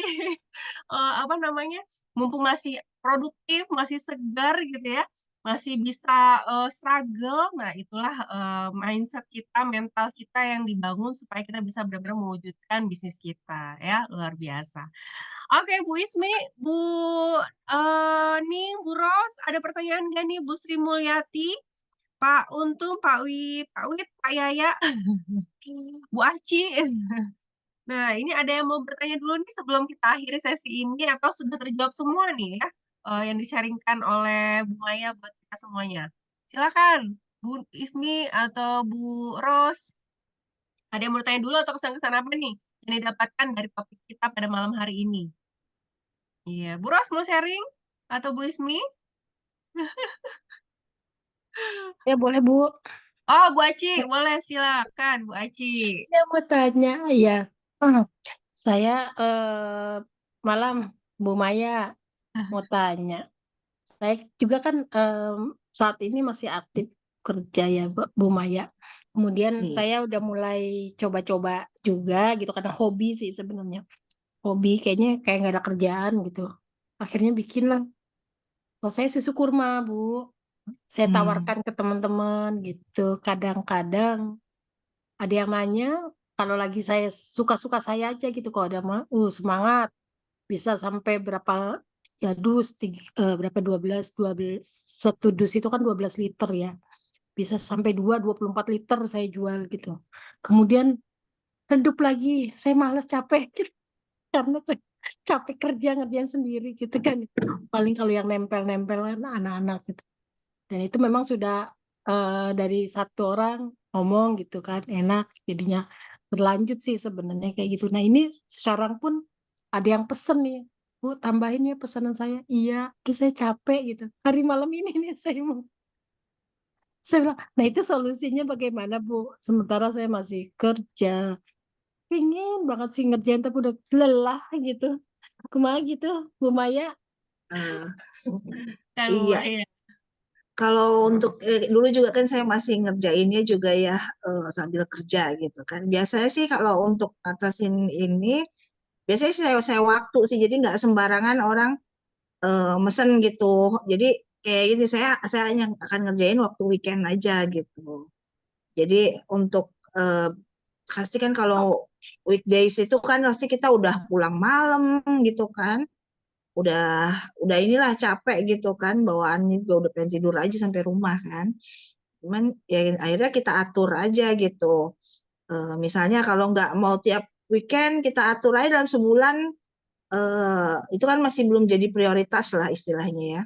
apa namanya, mumpung masih produktif, masih segar gitu ya, masih bisa struggle, nah itulah mindset kita, mental kita yang dibangun supaya kita bisa benar-benar mewujudkan bisnis kita ya, luar biasa. Oke, Bu Ismi, Bu nih Bu Ros, ada pertanyaan nggak nih Bu Sri Mulyati? Pak Untung, Pak Wit, Pak Yaya, Bu Aci. Nah, ini ada yang mau bertanya dulu nih sebelum kita akhiri sesi ini atau sudah terjawab semua nih ya, yang di-sharing-kan oleh Bu Maya buat kita semuanya. Silakan, Bu Ismi atau Bu Ros. Ada yang mau bertanya dulu atau kesan-kesan apa nih yang didapatkan dari topik kita pada malam hari ini? Iya, Bu Ros mau sharing atau Bu Ismi? Ya boleh Bu. Oh, Bu Aci, boleh silakan Bu Aci. Ya mau tanya ya. Hmm, Saya malam Bu Maya mau tanya. Saya juga kan saat ini masih aktif kerja ya Bu Maya. Kemudian Iya. saya udah mulai coba-coba juga gitu karena hobi sih sebenarnya. Hobi kayaknya kayak nggak ada kerjaan gitu. Akhirnya bikin lah. Kalau saya susu kurma Bu. Saya Hmm. tawarkan ke teman-teman gitu. Kadang-kadang ada yang nanya, kalau lagi saya suka-suka saya aja gitu, kalau ada semangat bisa sampai berapa ya berapa 12 satu dus itu kan 12 liter ya, bisa sampai 24 liter saya jual gitu. Kemudian redup lagi, saya malas capek gitu, karena saya capek kerja ngerjain sendiri gitu kan. Paling kalau yang nempel-nempel kan anak-anak gitu. Dan itu memang sudah dari satu orang ngomong gitu kan, enak jadinya berlanjut sih sebenarnya kayak gitu. Nah ini sekarang pun ada yang pesen nih, Bu tambahin ya pesanan saya. Iya, terus saya capek gitu. Hari malam ini nih saya bilang, nah itu solusinya bagaimana Bu? Sementara saya masih kerja, pengen banget sih ngerjain tapi udah lelah gitu. Kumaha gitu, Bu Maya? Eh, Kan Bu iya, Maya. kalau untuk dulu juga kan saya masih ngerjainnya juga ya sambil kerja gitu kan. Biasanya sih kalau untuk ngatasin ini, biasanya saya waktu sih, jadi nggak sembarangan orang mesen gitu. Jadi kayak gini, saya hanya akan ngerjain waktu weekend aja gitu. Jadi untuk eh, pasti kan kalau weekdays itu kan pasti kita udah pulang malam gitu kan, udah udah inilah capek gitu kan, bawaannya juga udah pengen tidur aja sampai rumah kan. Cuman ya akhirnya kita atur aja gitu. Misalnya kalau nggak mau tiap weekend, kita atur aja dalam sebulan. Itu kan masih belum jadi prioritas lah istilahnya ya.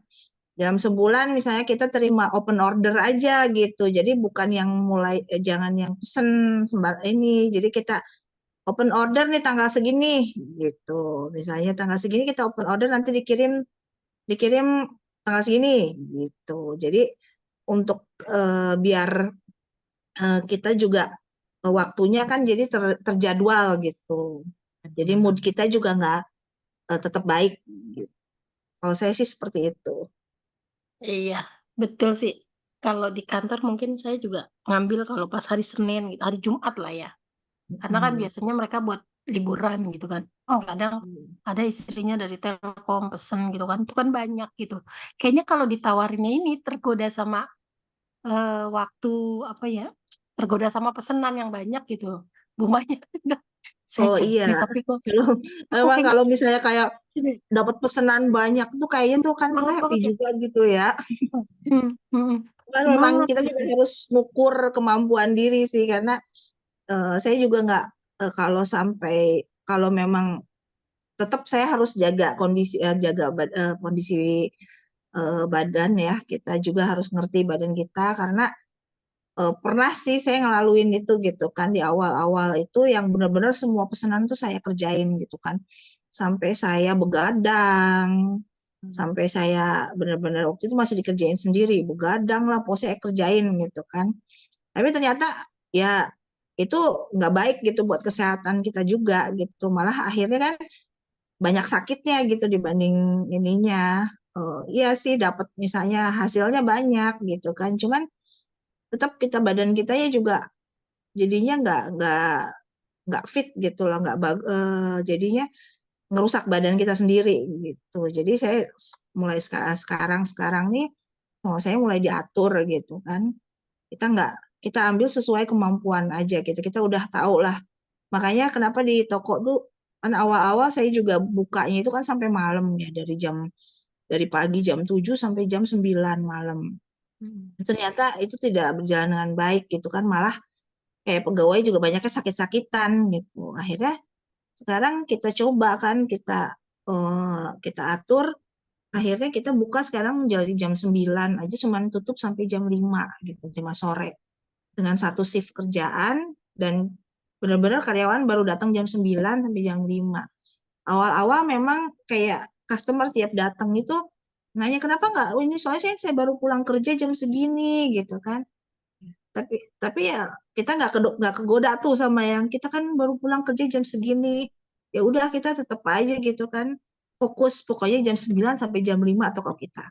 Dalam sebulan misalnya kita terima open order aja gitu. Jadi bukan yang mulai jangan yang pesen sembar ini. Jadi kita open order nih tanggal segini gitu. Misalnya tanggal segini kita open order, nanti dikirim dikirim tanggal segini gitu. Jadi untuk biar kita juga waktunya kan jadi terjadwal gitu. Jadi mood kita juga nggak tetap baik gitu. Kalau saya sih seperti itu. Iya, betul sih. Kalau di kantor mungkin saya juga ngambil kalau pas hari Senin gitu, hari Jumat lah ya. Karena kan Hmm. biasanya mereka buat liburan gitu kan. Oh, kadang ada istrinya dari Telkom pesen gitu kan. Itu kan banyak gitu. Kayaknya kalau ditawarinnya ini tergoda sama waktu apa ya? Tergoda sama pesanan yang banyak gitu. Bumanya saya Oh iya, capek tapi kok kalau aku memang pengen kalau misalnya kayak ini dapat pesanan banyak tuh kayaknya tuh kan semangat happy banget ya. juga gitu ya. Kan memang Semangat kita gitu. juga harus ngukur kemampuan diri sih, karena saya juga nggak kalau sampai kalau memang tetap saya harus jaga kondisi badan ya. Kita juga harus ngerti badan kita karena pernah sih saya ngelaluin itu gitu kan di awal-awal itu yang benar-benar semua pesanan tuh saya kerjain gitu kan. Sampai saya begadang, sampai saya benar-benar waktu itu masih dikerjain sendiri, begadang lah, pokoknya saya kerjain gitu kan. Tapi ternyata ya itu nggak baik gitu buat kesehatan kita juga gitu. Malah akhirnya kan banyak sakitnya gitu dibanding ininya. Iya sih dapat misalnya hasilnya banyak gitu kan. Cuman tetap badan kita ya juga jadinya nggak fit gitu loh, jadinya ngerusak badan kita sendiri gitu. Jadi saya mulai sekarang sekarang nih saya mulai diatur gitu kan. Kita ambil sesuai kemampuan aja gitu. Kita udah tahu lah. Makanya kenapa di toko tuh kan awal-awal saya juga bukanya itu kan sampai malam ya dari pagi jam 7 sampai jam 9 malam. Ternyata itu tidak berjalan dengan baik gitu kan, malah kayak pegawai juga banyaknya sakit-sakitan gitu. Akhirnya sekarang kita coba kan kita atur, akhirnya kita buka sekarang dari jam 9 aja cuman tutup sampai jam 5 gitu, 5 sore dengan satu shift kerjaan dan benar-benar karyawan baru datang jam 9 sampai jam 5. Awal-awal memang kayak customer tiap datang itu nanya kenapa nggak, oh, ini soalnya saya baru pulang kerja jam segini gitu kan. Tapi ya kita nggak kegoda tuh sama yang kita kan baru pulang kerja jam segini. Ya udah kita tetap aja gitu kan. Fokus pokoknya jam 9 sampai jam 5 toko kita.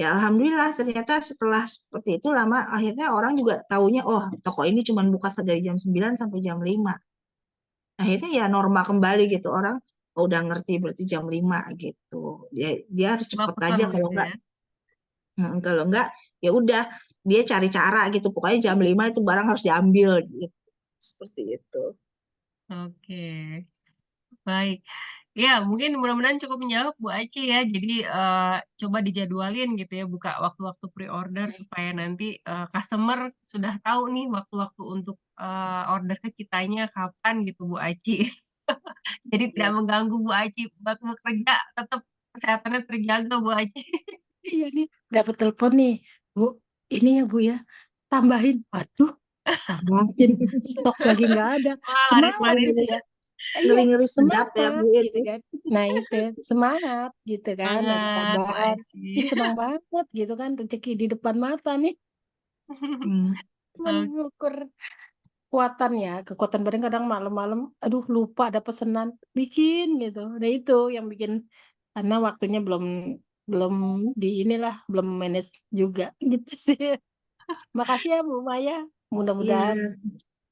Ya alhamdulillah ternyata setelah seperti itu lama akhirnya orang juga taunya oh toko ini cuma buka dari jam 9 sampai jam 5. Akhirnya ya normal kembali gitu orang udah ngerti berarti jam 5 gitu. Dia harus Coba cepet pesen aja gitu ya. kalau enggak ya udah dia cari cara gitu. Pokoknya jam 5 itu barang harus diambil gitu. Seperti itu. Oke, baik. Ya, mungkin mudah-mudahan cukup menjawab Bu Aci ya. Jadi coba dijadwalin gitu ya, buka waktu-waktu pre-order supaya nanti customer sudah tahu nih waktu-waktu untuk order ke kitanya kapan gitu Bu Aci. Jadi tidak Ya. mengganggu Bu Aci buat bekerja, tetap kesehatannya terjaga Bu Aci. Iya nih, dapat telepon nih, Bu, ini ya Bu ya, tambahin. Waduh, tambahin, stok lagi nggak ada. Wah, Semangat laris-laris gitu ya. ya. Iya, Ngeri-ngeri sedap ya semangat Bu gitu itu. kan. Nah itu, semangat gitu kan, ada Banget Bu tambahan. Aci. Ih, senang banget gitu kan, rezeki di depan mata nih. Hmm. Cuman Oke. ngukur kekuatan ya, kekuatan badan kadang malam-malam, aduh lupa ada pesanan, bikin gitu. Nah itu yang bikin, karena waktunya belum belum di inilah, belum manage juga gitu sih. Makasih ya Bu Maya, mudah-mudahan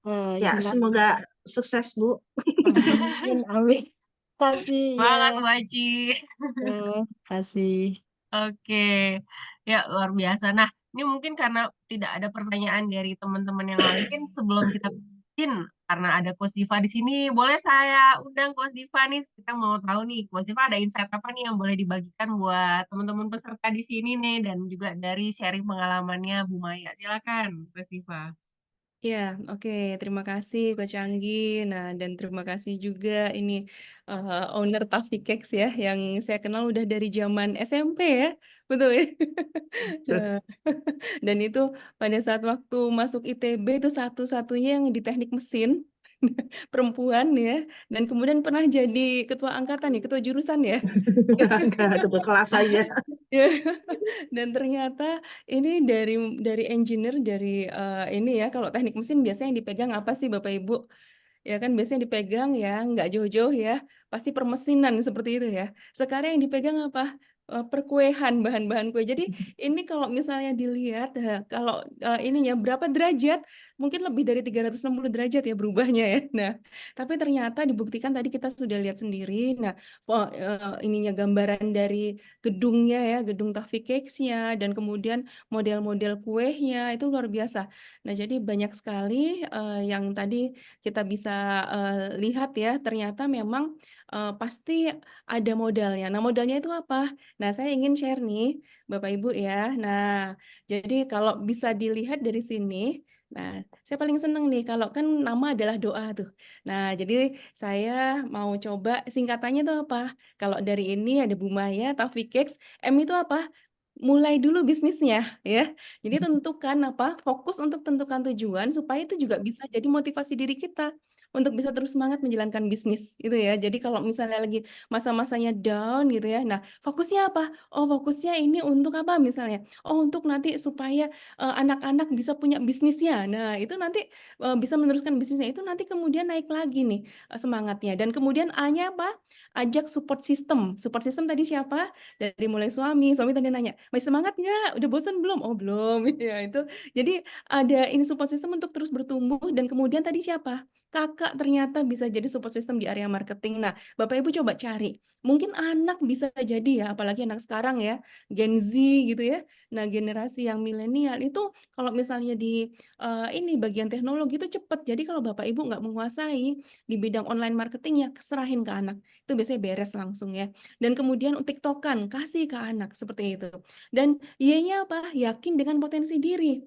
Iya. Ya, inilah, semoga sukses Bu. amin, amin. Kasih ya, Semangat Bu Aci. kasih. Oke, ya luar biasa. Nah, ini mungkin karena tidak ada pertanyaan dari teman-teman yang lain sebelum kita bikin karena ada Coach Diva di sini, boleh saya undang Coach Diva nih. Kita mau tahu nih, Coach Diva ada insight apa nih yang boleh dibagikan buat teman-teman peserta di sini nih dan juga dari sharing pengalamannya Bu Maya. Silakan, Coach Diva. Ya, oke. Terima kasih Coach Anggi. Nah, dan terima kasih juga ini owner Taffy Cakes ya, yang saya kenal udah dari zaman SMP ya, betul ya. Betul. Nah, dan itu pada saat waktu masuk ITB itu satu-satunya yang di teknik mesin perempuan ya, dan kemudian pernah jadi ketua angkatan ya, ketua jurusan ya. Enggak, ketua kelas aja. Ya, dan ternyata ini dari engineer dari ini ya kalau teknik mesin biasanya yang dipegang apa sih Bapak Ibu? Ya kan biasanya dipegang ya nggak jauh-jauh ya pasti permesinan seperti itu ya. Sekarang yang dipegang apa? Perkuehan bahan-bahan kue. Jadi ini kalau misalnya dilihat kalau ininya berapa derajat mungkin lebih dari 360 derajat ya berubahnya ya. Nah, tapi ternyata dibuktikan tadi kita sudah lihat sendiri. Nah, ininya gambaran dari gedungnya ya, gedung Taffy Cakes-nya dan kemudian model-model kuehnya itu luar biasa. Nah, jadi banyak sekali yang tadi kita bisa lihat ya, ternyata memang pasti ada modalnya. Nah, modalnya itu apa? Nah, saya ingin share nih, Bapak Ibu ya. Nah, jadi kalau bisa dilihat dari sini, Nah, saya paling seneng nih kalau kan nama adalah doa tuh. Nah, jadi saya mau coba singkatannya tuh apa? Kalau dari ini ada Bu Maya, Taufik Cakes, M itu apa? Mulai dulu bisnisnya ya. Jadi tentukan apa? Fokus untuk tentukan tujuan supaya itu juga bisa jadi motivasi diri kita untuk bisa terus semangat menjalankan bisnis gitu ya. Jadi kalau misalnya lagi masa-masanya down gitu ya. Nah, fokusnya apa? Oh, fokusnya ini untuk apa misalnya? Oh, untuk nanti supaya anak-anak bisa punya bisnisnya. Nah, itu nanti, bisa meneruskan bisnisnya itu nanti kemudian naik lagi nih, semangatnya. Dan kemudian A-nya apa? Ajak support system. Support system tadi siapa? Dari mulai suami tadi nanya, "Masih semangat nggak? Udah bosan belum?" "Oh belum." Ya itu. Jadi ada ini support system untuk terus bertumbuh dan kemudian tadi siapa? Kakak ternyata bisa jadi support system di area marketing. Nah, Bapak Ibu coba cari, mungkin anak bisa jadi ya, apalagi anak sekarang ya, Gen Z gitu ya. Nah, generasi yang milenial itu kalau misalnya di ini bagian teknologi itu cepet. Jadi kalau Bapak Ibu nggak menguasai di bidang online marketing ya serahin ke anak. Itu biasanya beres langsung ya. Dan kemudian TikTokan, kasih ke anak seperti itu. Dan Y-nya apa? Yakin dengan potensi diri.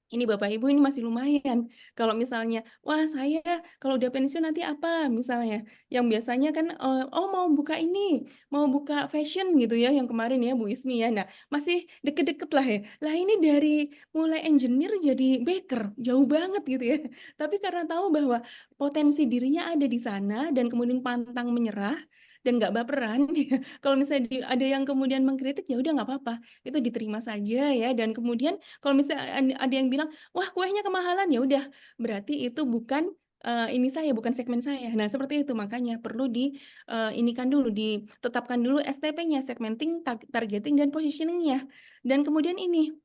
Ini Bapak Ibu ini masih lumayan. Kalau misalnya, wah saya kalau udah pensiun nanti apa misalnya. Yang biasanya kan, oh mau buka ini, mau buka fashion gitu ya, yang kemarin ya Bu Ismi ya. Nah, masih deket-deket lah ya. Lah ini dari mulai engineer jadi baker, jauh banget gitu ya. Tapi karena tahu bahwa potensi dirinya ada di sana dan kemudian pantang menyerah dan nggak baperan, kalau misalnya ada yang kemudian mengkritik ya udah nggak apa-apa, itu diterima saja ya. Dan kemudian kalau misalnya ada yang bilang, "Wah, kuenya kemahalan." Ya udah, berarti itu bukan, ini saya, bukan segmen saya. Nah, seperti itu. Makanya perlu inikan dulu, ditetapkan dulu STP-nya, segmenting, targeting, dan positioning-nya. Dan kemudian ini,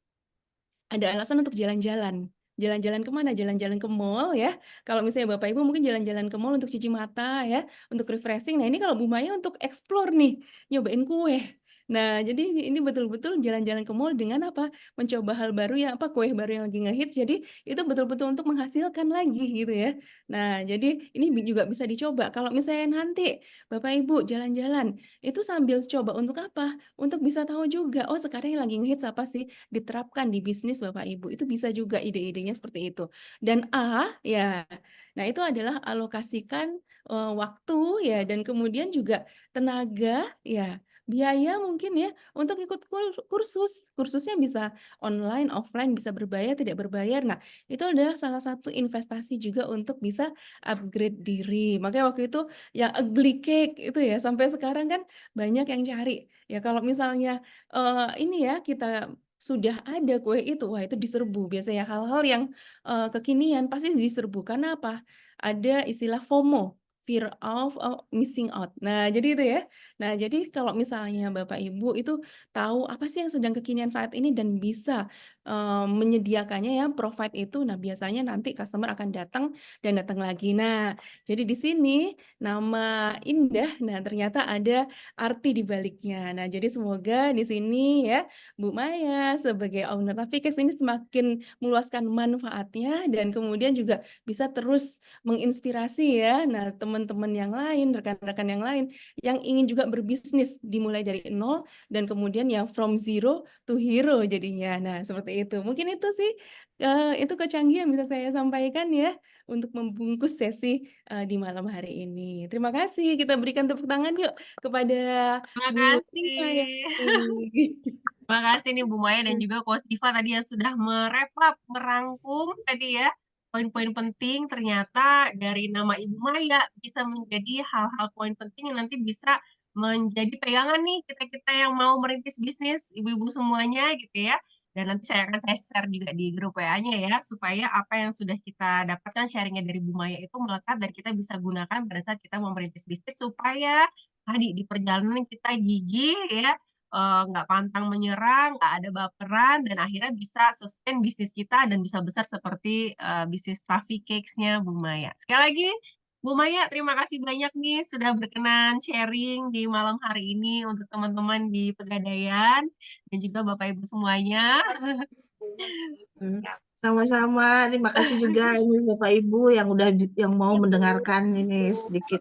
ada alasan untuk jalan-jalan. Jalan-jalan ke mana? Jalan-jalan ke mall ya. Kalau misalnya Bapak Ibu mungkin jalan-jalan ke mall untuk cuci mata ya, untuk refreshing. Nah, ini kalau Bu Maya untuk explore nih, nyobain kue. Nah, jadi ini betul-betul jalan-jalan ke mall dengan apa? Mencoba hal baru ya, apa kue baru yang lagi ngehits. Jadi itu betul-betul untuk menghasilkan lagi gitu ya. Nah, jadi ini juga bisa dicoba. Kalau misalnya nanti Bapak Ibu jalan-jalan, itu sambil coba untuk apa? Untuk bisa tahu juga, oh sekarang yang lagi ngehits apa sih? Diterapkan di bisnis Bapak Ibu. Itu bisa juga ide-idenya seperti itu. Dan A, ya, nah itu adalah alokasikan waktu ya dan kemudian juga tenaga ya, biaya mungkin ya untuk ikut kursus. Kursusnya bisa online, offline, bisa berbayar, tidak berbayar. Nah, itu adalah salah satu investasi juga untuk bisa upgrade diri. Makanya waktu itu yang ugly cake itu ya sampai sekarang kan banyak yang cari. Ya kalau misalnya ini ya kita sudah ada kue itu, wah itu diserbu. Biasanya hal-hal yang, kekinian pasti diserbu. Karena apa? Ada istilah FOMO, fear of, missing out. Nah, jadi itu ya. Nah, jadi kalau misalnya Bapak Ibu itu tahu apa sih yang sedang kekinian saat ini dan bisa, menyediakannya ya, provide itu, nah biasanya nanti customer akan datang dan datang lagi. Nah, jadi di sini nama indah, nah ternyata ada arti di baliknya. Nah, jadi semoga di sini ya Bu Maya sebagai owner Tafikes ini semakin meluaskan manfaatnya dan kemudian juga bisa terus menginspirasi ya. Nah, teman-teman yang lain, rekan-rekan yang lain yang ingin juga berbisnis dimulai dari nol dan kemudian yang from zero to hero jadinya. Nah, seperti itu. Mungkin itu sih itu kecanggihan bisa saya sampaikan ya untuk membungkus sesi di malam hari ini. Terima kasih. Kita berikan tepuk tangan yuk kepada Terima Bu Rima ya. kasih. Terima kasih nih Bu Maya dan juga Coach Diva tadi yang sudah merangkum tadi ya poin-poin penting ternyata dari nama Ibu Maya bisa menjadi hal-hal poin penting yang nanti bisa menjadi pegangan nih kita-kita yang mau merintis bisnis ibu-ibu semuanya gitu ya. Dan nanti saya share juga di grup WA-nya ya supaya apa yang sudah kita dapatkan sharingnya dari Bu Maya itu melekat dan kita bisa gunakan pada saat kita mau merintis bisnis supaya tadi di perjalanan kita gigih ya nggak pantang menyerah, nggak ada baperan, dan akhirnya bisa sustain bisnis kita dan bisa besar seperti bisnis Taffy Cakes-nya Bu Maya. Sekali lagi, Bu Maya, terima kasih banyak nih sudah berkenan sharing di malam hari ini untuk teman-teman di Pegadaian dan juga Bapak Ibu semuanya. Sama-sama, terima kasih juga ini Bapak Ibu yang udah yang mau mendengarkan ini sedikit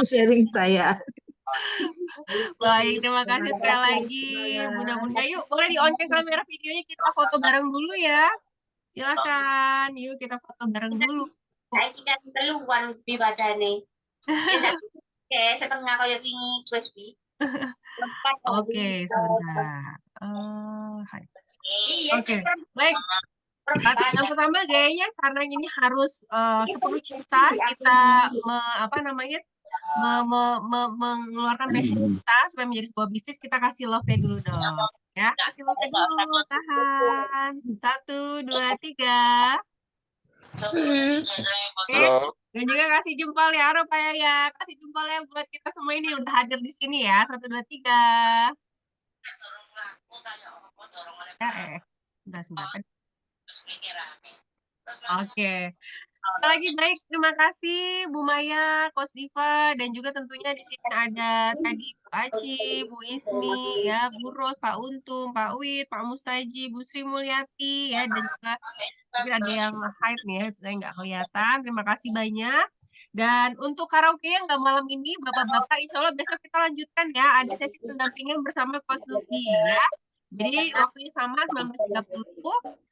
sharing saya. Baik, terima kasih sekali lagi Bunda-Bunda. Yuk, boleh di-on kamera videonya kita foto bareng dulu ya. Silakan, yuk kita foto bareng dulu. Saya tidak keluar di badannya. Tidak kayak setengah kayak gini wes bi. Lepas Oke, dari sebentar. Hai. iya Oke, baik. Yang pertama gayanya karena ini harus sepenuh cinta kita mengeluarkan passion kita supaya menjadi sebuah bisnis, kita kasih love-nya dulu dong. Ya, kasih love-nya dulu. Tahan. 1, 2, 3. Oke. Dan juga kasih jempol ya, Rupaya ya. Kasih jempol ya buat kita semua ini udah hadir di sini ya. 1, 2, 3. Ya, sebentar. Oke. Sekali lagi baik, terima kasih Bu Maya, Coach Diva, dan juga tentunya di sini ada tadi Bu Aci, Bu Ismi, ya, Bu Ros, Pak Untung, Pak Wid, Pak Mustaji, Bu Sri Mulyati, ya, dan juga mungkin ada yang hide nih ya, saya nggak kelihatan. Terima kasih banyak. Dan untuk karaoke yang nggak malam ini, Bapak-Bapak, insya Allah besok kita lanjutkan ya. Ada sesi pendampingan bersama Coach Lucky ya. Jadi waktunya sama 19.30.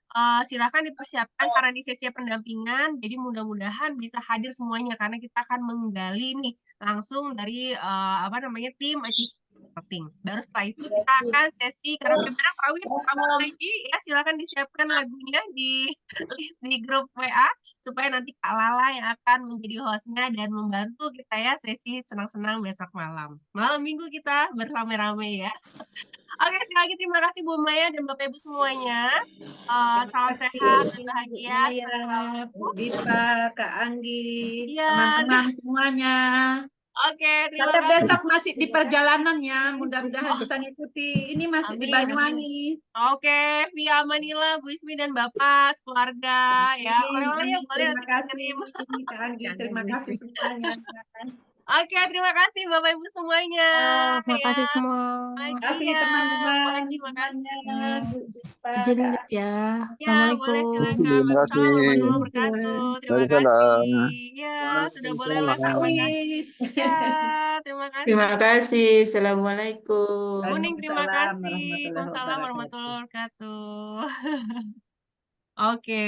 Silakan dipersiapkan karena di sesi pendampingan. Jadi mudah-mudahan bisa hadir semuanya karena kita akan menggali nih langsung dari tim achievement marketing. Baru setelah itu kita akan sesi karaoke bareng Pak Wid, Pak Mustaji, ya silakan disiapkan lagunya di list di grup WA supaya nanti Kak Lala yang akan menjadi hostnya dan membantu kita ya sesi senang-senang besok malam. Malam minggu kita bersama-rame ya. Oke, sekali lagi terima kasih Bu Maya dan Bapak Ibu semuanya. Salam sehat dan bahagia Maya, selalu. Bu Diva, Kak Anggi, Iya, teman-teman semuanya. Oke, terima Saya kasih. besok masih di perjalanan ya, mudah-mudahan bisa ngikuti. Ini masih di Amin, Banyuwangi. Oke, via Manila, Bu Ismi dan Bapak, keluarga, ya. Oleh-oleh ya Amin. boleh Terima nanti kasih dikirim. Kak Anggi, Jangan, terima Bu kasih Ismi. semuanya. Oke, terima kasih Bapak Ibu semuanya. Terima Ya, kasih semua. Terima Aji kasih ya, Bu teman-teman Aji, semuanya, makasih. Bu Diva, Izin Kak lihat ya. Ya, boleh silakan. Terima kasih. Waalaikumsalam warahmatullahi Anggi. wabarakatuh. Terima Waalaikumsalam. kasih. Ya, sudah boleh live Kak Bapak. Wid. Ya, terima Terima kasih. kasih. Assalamualaikum. Kuning, terima Waalaikumsalam kasih. warahmatullahi Waalaikumsalam wabarakatuh. warahmatullahi wabarakatuh. Oke.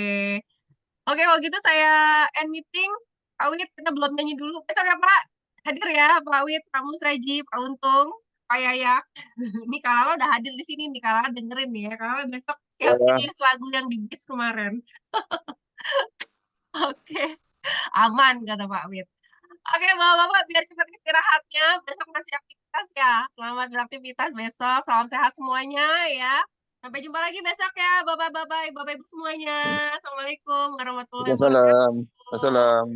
Oke, kalau gitu saya end meeting. Pak Wid, kita belum nyanyi dulu. Besok ya, Pak. Hadir ya, Pak Wid, Pak Musraji, Pak Untung, Pak Yayak. Ini Kak Lala udah hadir di sini nih. Kak Lala dengerin nih ya. Kak Lala besok siapin Ya, list lagu yang di bis kemarin. Oke. Aman, kata Pak Wid. Oke, Bapak-Bapak, biar cepat istirahatnya. Besok masih aktivitas ya. Selamat beraktivitas besok. Salam sehat semuanya ya. Sampai jumpa lagi besok ya, Bapak-Bapak, Bapak-Ibu semuanya. Assalamualaikum warahmatullahi Waalaikumsalam. wabarakatuh. Assalam.